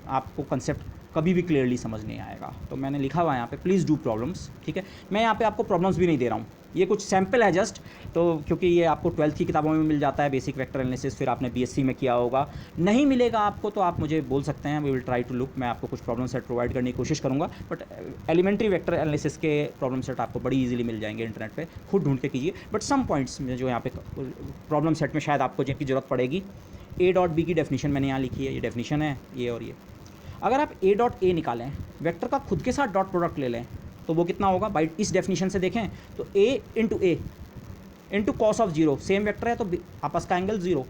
आपको कंसेप्ट कभी भी क्लियरली समझ नहीं आएगा। तो मैंने लिखा हुआ है यहाँ पे, प्लीज़ डू प्रॉब्लम्स, ठीक है। मैं यहाँ पे आपको प्रॉब्लम्स भी नहीं दे रहा हूँ, ये कुछ सैम्पल है जस्ट, तो क्योंकि ये आपको 12th की किताबों में मिल जाता है, बेसिक वेक्टर एनालिसिस, फिर आपने बीएससी में किया होगा। नहीं मिलेगा आपको तो आप मुझे बोल सकते हैं, we will try to look, मैं आपको कुछ प्रॉब्लम सेट प्रोवाइड करने की कोशिश करूँगा। बट एलिमेंट्री वेक्टर एनालिसिस के प्रॉब्लम सेट आपको बड़ी ईजिली मिल जाएंगे इंटरनेट पर, खुद ढूंढ के कीजिए। बट सम पॉइंट्स में जो यहाँ पे प्रॉब्लम सेट में शायद आपको जिनकी ज़रूरत पड़ेगी, ए डॉट बी की डेफिनेशन मैंने यहाँ लिखी है, ये डेफिनेशन है, ये और ये। अगर आप ए डॉट ए निकालें, वेक्टर का खुद के साथ डॉट प्रोडक्ट ले लें, तो वो कितना होगा, बाई इस डेफिनेशन से देखें तो A into cos of 0, same vector है तो आपस का एंगल 0।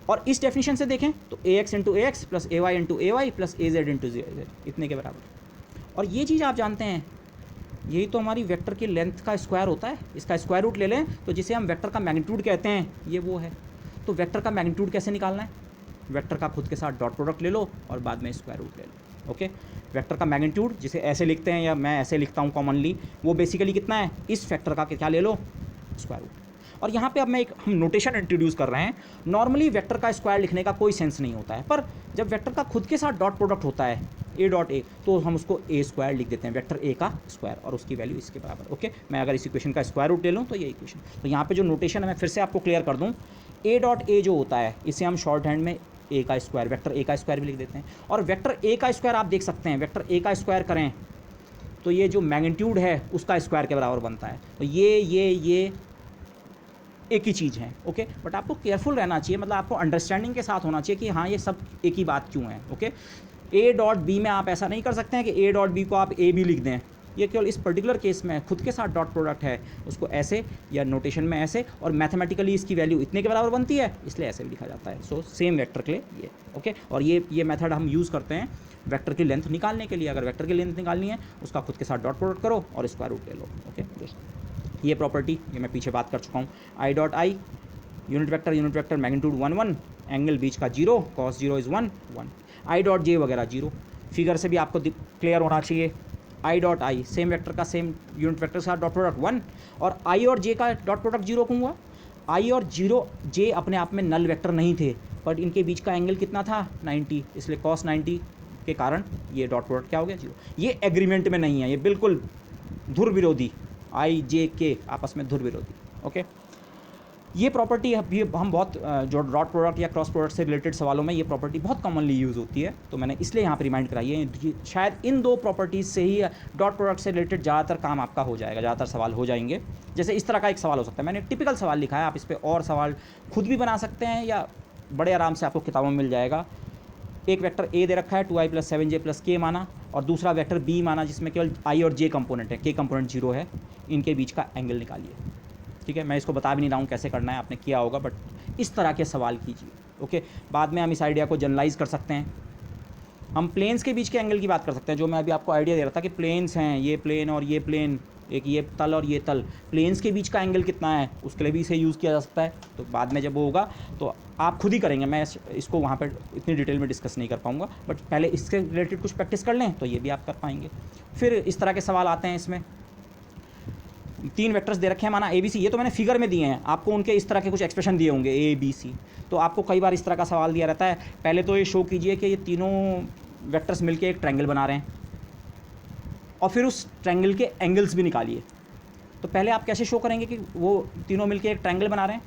और इस डेफिनेशन से देखें तो ए एक्स इंटू ए एक्स प्लस ए वाई इंटू ए वाई प्लस ए जेड इंटू जेड, इतने के बराबर। और ये चीज़ आप जानते हैं, यही तो हमारी वेक्टर की लेंथ का स्क्वायर होता है। इसका स्क्वायर रूट ले लें तो जिसे हम वेक्टर का मैग्नीट्यूड कहते हैं, ये वो है। तो वेक्टर का मैग्नीट्यूड कैसे निकालना है? वेक्टर का खुद के साथ डॉट प्रोडक्ट ले लो और बाद में स्क्वायर रूट ले लो। ओके, वेक्टर का मैग्नीट्यूड जिसे ऐसे लिखते हैं या मैं ऐसे लिखता हूँ कॉमनली, वो बेसिकली कितना है? इस फैक्टर का क्या ले लो? Square root. और यहाँ पे अब हम नोटेशन इंट्रोड्यूस कर रहे हैं। नॉर्मली वेक्टर का स्क्वायर लिखने का कोई सेंस नहीं होता है, पर जब वेक्टर का खुद के साथ डॉट प्रोडक्ट होता है ए डॉट ए, तो हम उसको ए स्क्वायर लिख देते हैं, वेक्टर ए का स्क्वायर, और उसकी वैल्यू इसके बराबर। ओके, मैं अगर इस इक्वेशन का स्क्वायर रूट ले लूँ तो ये इक्वेशन, तो यहाँ पे जो नोटेशन है मैं फिर से आपको क्लियर कर दूँ। ए डॉट ए जो होता है इसे हम शॉर्ट हैंड में ए का स्क्वायर, वेक्टर ए का स्क्वायर भी लिख देते हैं। और वेक्टर ए का स्क्वायर आप देख सकते हैं, वेक्टर ए का स्क्वायर करें तो ये जो मैग्नीट्यूड है उसका स्क्वायर के बराबर बनता है। तो ये एक ही चीज़ है। ओके, बट आपको केयरफुल रहना चाहिए, मतलब आपको अंडरस्टैंडिंग के साथ होना चाहिए कि हाँ ये सब एक ही बात क्यों है। ओके, ए डॉट बी में आप ऐसा नहीं कर सकते हैं कि ए डॉट बी को आप ए बी लिख दें। ये केवल इस पर्टिकुलर केस में खुद के साथ डॉट प्रोडक्ट है, उसको ऐसे या नोटेशन में ऐसे, और मैथमेटिकली इसकी वैल्यू इतने के बराबर बनती है, इसलिए ऐसे भी लिखा जाता है। सो सेम वेक्टर के लिए ये। ओके, और ये मेथड हम यूज़ करते हैं वेक्टर की लेंथ निकालने के लिए। अगर वेक्टर की लेंथ निकालनी है उसका खुद के साथ डॉट प्रोडक्ट करो और स्क्वायर रूट ले लो। ओके, ये प्रॉपर्टी ये मैं पीछे बात कर चुका हूँ। I dot I unit vector magnitude 1 1, angle बीच का 0, cos 0 is 1 1, I dot J वगैरह 0। फिगर से भी आपको क्लियर होना चाहिए। I dot I same vector का सेम यूनिट वेक्टर के साथ डॉट प्रोडक्ट 1, और आई और जे का डॉट प्रोडक्ट 0 क्यों हुआ? आई और 0 जे अपने आप में नल वेक्टर नहीं थे, बट इनके बीच का एंगल कितना था? 90, इसलिए कॉस 90 के कारण ये डॉट प्रोडक्ट क्या हो गया? 0। ये एग्रीमेंट में नहीं है, ये बिल्कुल धुर विरोधी, आई जे के आपस में धुर विरोधी। ओके, ये प्रॉपर्टी अभी हम बहुत जो डॉट प्रोडक्ट या क्रॉस प्रोडक्ट से रिलेटेड सवालों में ये प्रॉपर्टी बहुत कॉमनली यूज़ होती है, तो मैंने इसलिए यहाँ पर रिमाइंड कराई है। शायद इन दो प्रॉपर्टीज़ से ही डॉट प्रोडक्ट से रिलेटेड ज़्यादातर काम आपका हो जाएगा, ज़्यादातर सवाल हो जाएंगे। जैसे इस तरह का एक सवाल हो सकता है, मैंने टिपिकल सवाल लिखा है, आप इस पर और सवाल खुद भी बना सकते हैं या बड़े आराम से आपको किताबों में मिल जाएगा। एक वेक्टर ए दे रखा है 2i + 7j + k माना, और दूसरा वेक्टर बी माना जिसमें केवल आई और जे कंपोनेंट है, के कंपोनेंट 0 है। इनके बीच का एंगल निकालिए। ठीक है, मैं इसको बता भी नहीं रहा हूँ कैसे करना है, आपने किया होगा, बट इस तरह के सवाल कीजिए। ओके, बाद में हम इस आइडिया को जनरलाइज कर सकते हैं। हम प्लेन्स के बीच के एंगल की बात कर सकते हैं, जो मैं अभी आपको आइडिया दे रहा था कि प्लेन्स हैं, ये प्लेन और ये प्लेन, एक ये तल और ये तल, प्लेन्स के बीच का एंगल कितना है उसके लिए भी इसे यूज़ किया जा सकता है। तो बाद में जब वो होगा तो आप खुद ही करेंगे, मैं इसको वहाँ पर इतनी डिटेल में डिस्कस नहीं कर पाऊँगा, बट पहले इसके रिलेटेड कुछ प्रैक्टिस कर लें तो ये भी आप कर पाएंगे। फिर इस तरह के सवाल आते हैं, इसमें 3 वेक्टर्स दे रखे हैं माना ए बी सी, ये तो मैंने फिगर में दिए हैं, आपको उनके इस तरह के कुछ एक्सप्रेशन दिए होंगे ए बी सी। तो आपको कई बार इस तरह का सवाल दिया रहता है, पहले तो ये शो कीजिए कि ये तीनों वेक्टर्स मिलके एक ट्रायंगल बना रहे हैं, और फिर उस ट्रायंगल के एंगल्स भी निकालिए। तो पहले आप कैसे शो करेंगे कि वो तीनों मिलके एक ट्रायंगल बना रहे हैं?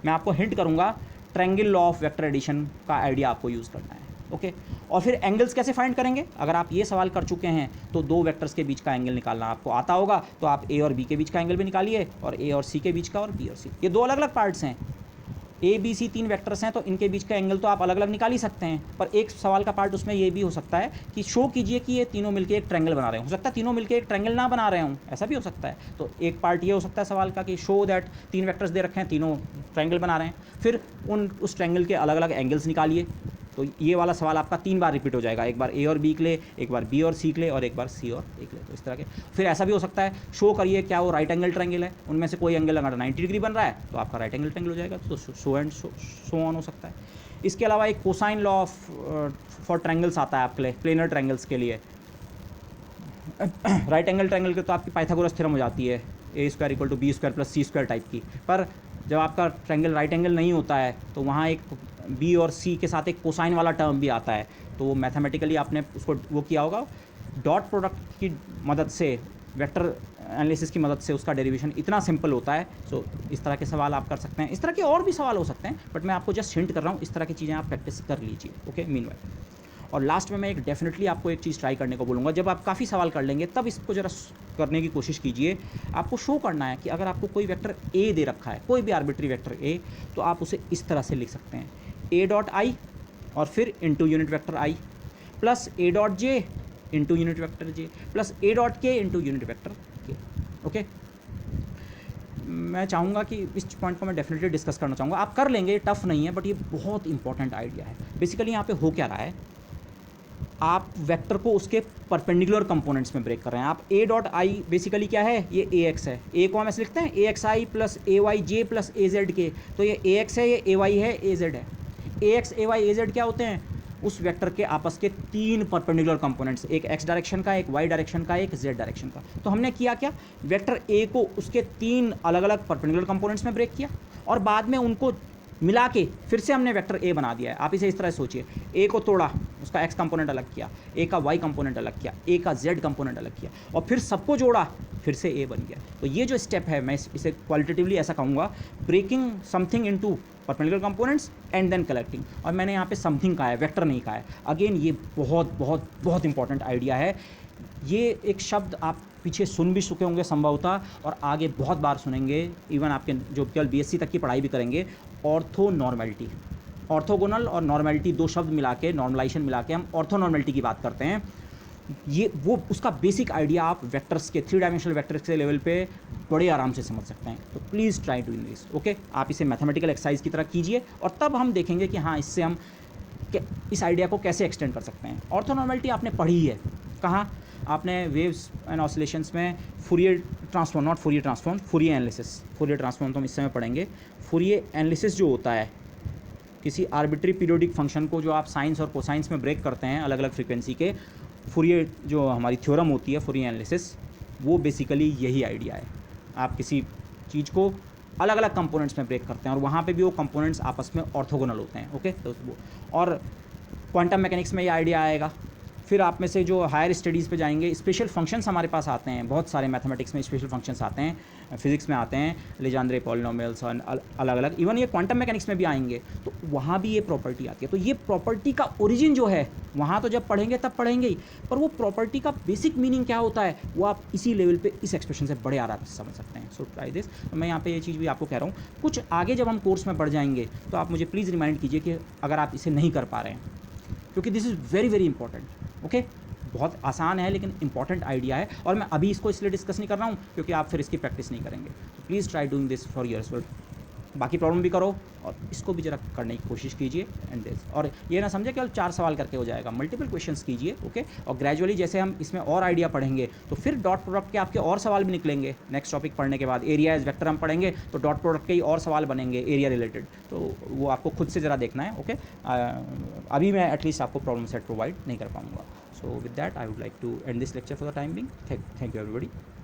मैं आपको हिंट करूँगा, triangle law of vector addition का आइडिया आपको यूज़ करना है। ओके, और फिर एंगल्स कैसे फाइंड करेंगे? अगर आप ये सवाल कर चुके हैं तो 2 वेक्टर्स के बीच का एंगल निकालना आपको आता होगा, तो आप ए और बी के बीच का एंगल भी निकालिए, और ए और सी के बीच का, और बी और सी। ये 2 अलग अलग पार्ट्स हैं, ए बी सी 3 वेक्टर्स हैं, तो इनके बीच का एंगल तो आप अलग अलग निकाल ही सकते हैं, पर एक सवाल का पार्ट उसमें ये भी हो सकता है कि शो कीजिए कि ये तीनों मिलके एक ट्रायंगल बना रहे हो सकता है तीनों मिलके एक ट्रायंगल ना बना रहे हों, ऐसा भी हो सकता है। तो एक पार्ट ये हो सकता है सवाल का कि शो दैट 3 वेक्टर्स दे रखे हैं, तीनों ट्रायंगल बना रहे हैं, फिर उस ट्रायंगल के अलग अलग एंगल्स निकालिए। तो ये वाला सवाल आपका 3 बार रिपीट हो जाएगा, एक बार ए और बी के लिए, एक बार बी और सी के लिए, और एक बार सी और ए के लिए। तो इस तरह के फिर ऐसा भी हो सकता है, शो करिए क्या वो राइट एंगल ट्रायंगल है, उनमें से कोई एंगल अगर 90 डिग्री बन रहा है तो आपका राइट एंगल ट्रायंगल हो जाएगा। तो सो एंड सो ऑन हो सकता है। इसके अलावा एक कोसाइन लॉ फॉर ट्रायंगल्स आता है आपके लिए, प्लेनर ट्रायंगल्स के लिए। राइट एंगल ट्रायंगल के तो आपकी पाइथागोरस थ्योरम हो जाती है, a² = b² + c² टाइप की। पर जब आपका ट्रायंगल राइट एंगल नहीं होता है तो वहाँ एक बी और सी के साथ एक कोसाइन वाला टर्म भी आता है, तो वो मैथमेटिकली आपने उसको वो किया होगा, डॉट प्रोडक्ट की मदद से, वेक्टर एनालिसिस की मदद से उसका डेरिवेशन इतना सिंपल होता है। सो इस तरह के सवाल आप कर सकते हैं। इस तरह के और भी सवाल हो सकते हैं, बट मैं आपको जस्ट हिंट कर रहा हूँ, इस तरह की चीज़ें आप प्रैक्टिस कर लीजिए। Okay, meanwhile. और लास्ट में मैं एक डेफिनेटली आपको एक चीज़ ट्राई करने को बोलूँगा, जब आप काफ़ी सवाल कर लेंगे तब इसको ज़रा करने की कोशिश कीजिए। आपको शो करना है कि अगर आपको कोई वेक्टर ए दे रखा है, कोई भी आर्बिट्री वेक्टर ए, तो आप उसे इस तरह से लिख सकते हैं, ए डॉट आई और फिर इंटू यूनिट वेक्टर आई प्लस ए dot J into unit vector जे प्लस ए डॉट के इंटू यूनिट वेक्टर के। ओके, मैं चाहूँगा कि इस पॉइंट को मैं डेफिनेटली डिस्कस करना चाहूँगा। आप कर लेंगे, टफ नहीं है, बट ये बहुत इंपॉर्टेंट आइडिया है। बेसिकली यहाँ पे हो क्या रहा है, आप वेक्टर को उसके परपेंडिकुलर कंपोनेंट्स में ब्रेक कर रहे हैं। आप ए डॉट आई बेसिकली क्या है, ये ए एक्स है, ए को हम ऐसे लिखते हैं ए एक्स आई प्लस ए वाई जे प्लस ए जेड के, तो ये ए एक्स है, ये ए वाई है, ए जेड है। ए एक्स ए वाई ए जेड क्या होते हैं, उस वेक्टर के आपस के तीन परपेंडिकुलर कंपोनेंट्स, एक एक्स डायरेक्शन का, एक वाई डायरेक्शन का, एक जेड डायरेक्शन का। तो हमने किया क्या, वेक्टर ए को उसके तीन अलग अलग परपेंडिकुलर कंपोनेंट्स में ब्रेक किया और बाद में उनको मिला के फिर से हमने वेक्टर ए बना दिया है। आप इसे इस तरह सोचिए, ए को तोड़ा, उसका एक्स कंपोनेंट अलग किया, ए का वाई कंपोनेंट अलग किया, ए का जेड कंपोनेंट अलग किया और फिर सबको जोड़ा, फिर से ए बन गया। तो ये जो स्टेप है, मैं इसे क्वालिटेटिवली ऐसा कहूँगा, breaking something into perpendicular components and then collecting. और मैंने यहाँ पे समथिंग कहा है, वेक्टर नहीं कहा है। अगेन ये बहुत बहुत बहुत इंपॉर्टेंट आइडिया है। ये एक शब्द आप पीछे सुन भी चुके होंगे संभवतः और आगे बहुत बार सुनेंगे, इवन आपके जो केवल बीएससी तक की पढ़ाई भी करेंगे, ऑर्थो नॉर्मेलिटी। ऑर्थोगोनल और नॉर्मेलिटी दो शब्द मिला के, नॉर्मलाइजेशन मिला के हम ऑर्थो नॉर्मेलिटी की बात करते हैं। ये वो उसका बेसिक आइडिया आप वेक्टर्स के, 3 डायमेंशनल वेक्टर्स के लेवल पे बड़े आराम से समझ सकते हैं। तो please try doing this, okay. आप इसे मैथमेटिकल एक्सरसाइज की तरह कीजिए और तब हम देखेंगे कि हाँ, इससे हम इस आइडिया को कैसे एक्सटेंड कर सकते हैं। ऑर्थो नॉर्मेलिटी आपने पढ़ी है कहाँ, आपने वेव्स एंड ऑसिलेशंस में Fourier transform, not Fourier transform, Fourier analysis. Fourier transform तो हम इस समय पढ़ेंगे। फूरियर एनालिसिस जो होता है, किसी आर्बिट्री पीरियोडिक फंक्शन को जो आप साइंस और कोसाइंस में ब्रेक करते हैं अलग अलग फ्रीक्वेंसी के, फूरियर जो हमारी थ्योरम होती है फूरियर एनालिसिस, वो बेसिकली यही आइडिया है। आप किसी चीज़ को अलग अलग कंपोनेंट्स में ब्रेक करते हैं और वहाँ पे भी वो कंपोनेंट्स आपस में ऑर्थोगोनल होते हैं, ओके। तो वो, और क्वांटम मैकेनिक्स में ये आइडिया आएगा। फिर आप में से जो हायर स्टडीज़ पे जाएंगे, स्पेशल फंक्शंस हमारे पास आते हैं, बहुत सारे मैथमेटिक्स में स्पेशल फंक्शंस आते हैं, फिजिक्स में आते हैं, लेजेंड्रे पॉलिनोमियल्स और अलग अलग, इवन ये क्वांटम मैकेनिक्स में भी आएंगे, तो वहाँ भी ये प्रॉपर्टी आती है। तो ये प्रॉपर्टी का ओरिजिन जो है, वहाँ तो जब पढ़ेंगे तब पढ़ेंगे ही, पर वो प्रॉपर्टी का बेसिक मीनिंग क्या होता है वो आप इसी लेवल पे इस एक्सप्रेशन से बड़े आराम से समझ सकते हैं। So try this. तो मैं यहाँ पे ये चीज़ भी आपको कह रहा हूँ, कुछ आगे जब हम कोर्स में बढ़ जाएंगे तो आप मुझे प्लीज़ रिमाइंड कीजिए कि अगर आप इसे नहीं कर पा रहे हैं, क्योंकि this is very very important, okay. बहुत आसान है लेकिन इंपॉर्टेंट आइडिया है और मैं अभी इसको इसलिए डिस्कस नहीं कर रहा हूँ क्योंकि आप फिर इसकी प्रैक्टिस नहीं करेंगे। तो please try doing this for yourself. बाकी प्रॉब्लम भी करो और इसको भी जरा करने की कोशिश कीजिए एंड दिस। और ये ना समझे केवल 4 सवाल करके हो जाएगा, मल्टीपल क्वेश्चंस कीजिए, ओके। और ग्रेजुअली जैसे हम इसमें और आइडिया पढ़ेंगे तो फिर डॉट प्रोडक्ट के आपके और सवाल भी निकलेंगे। नेक्स्ट टॉपिक पढ़ने के बाद एरिया एज वेक्टर हम पढ़ेंगे तो डॉट प्रोडक्ट के ही और सवाल बनेंगे एरिया रिलेटेड, तो वो आपको खुद से ज़रा देखना है, ओके। अभी मैं एटलीस्ट आपको प्रॉब्लम सेट प्रोवाइड नहीं कर पाऊँगा। So with that, I would like to end this lecture for the time being. Thank you everybody.